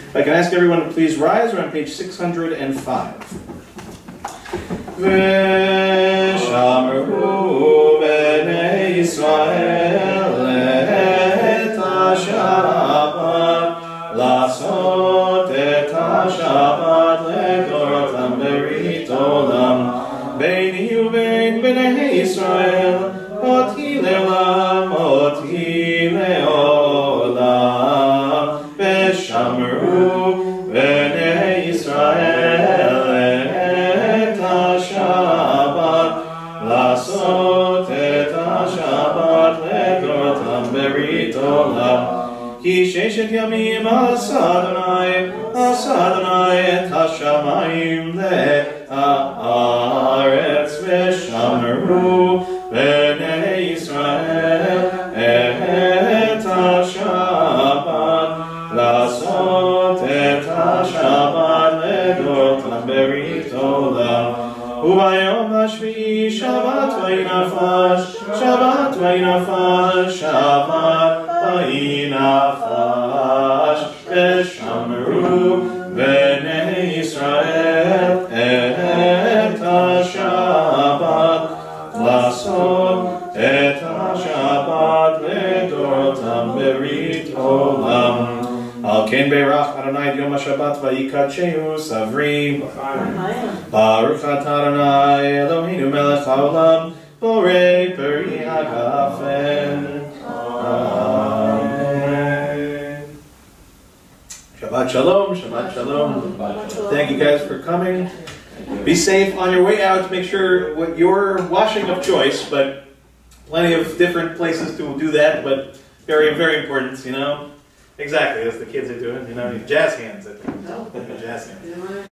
If I can ask everyone to please rise, we're on page 605. V'shamru b'nei Yisrael et ha-Shabbat, לעשות את השבת לדורותם ברית עולם, ביני ובין בני ישראל, אותי לעולם, אותי לעולם, ושמרו בני ישראל את השבת, לעשות את השבת לדורותם ברית עולם. כי ששת ימים עשה אדוני את השמיים ואת הארץ, ושמרו בני ישראל את השבת, לעשות את השבת לדורותם ברית עולם. Hashvi, Shabbat vayinafash, Shabbat vayinafash, Shabbat vayinafash, Veshamru b'nei Yisrael et ha-Shabbat, Lasod et ha-Shabbat ledorotam berit olam. Al ken beirach Adonai et yom ha-Shabbat vayikadsheu savrim. Baruch atah Adonai Eloheinu melech haolam borei peri hagafen. Amen. Shabbat shalom, Shabbat shalom. Thank you guys for coming. Be safe on your way out. Make sure what your washing of choice, but plenty of different places to do that, but very, very important, you know. Exactly, as the kids are doing, you know, jazz hands, I think. Jazz hands.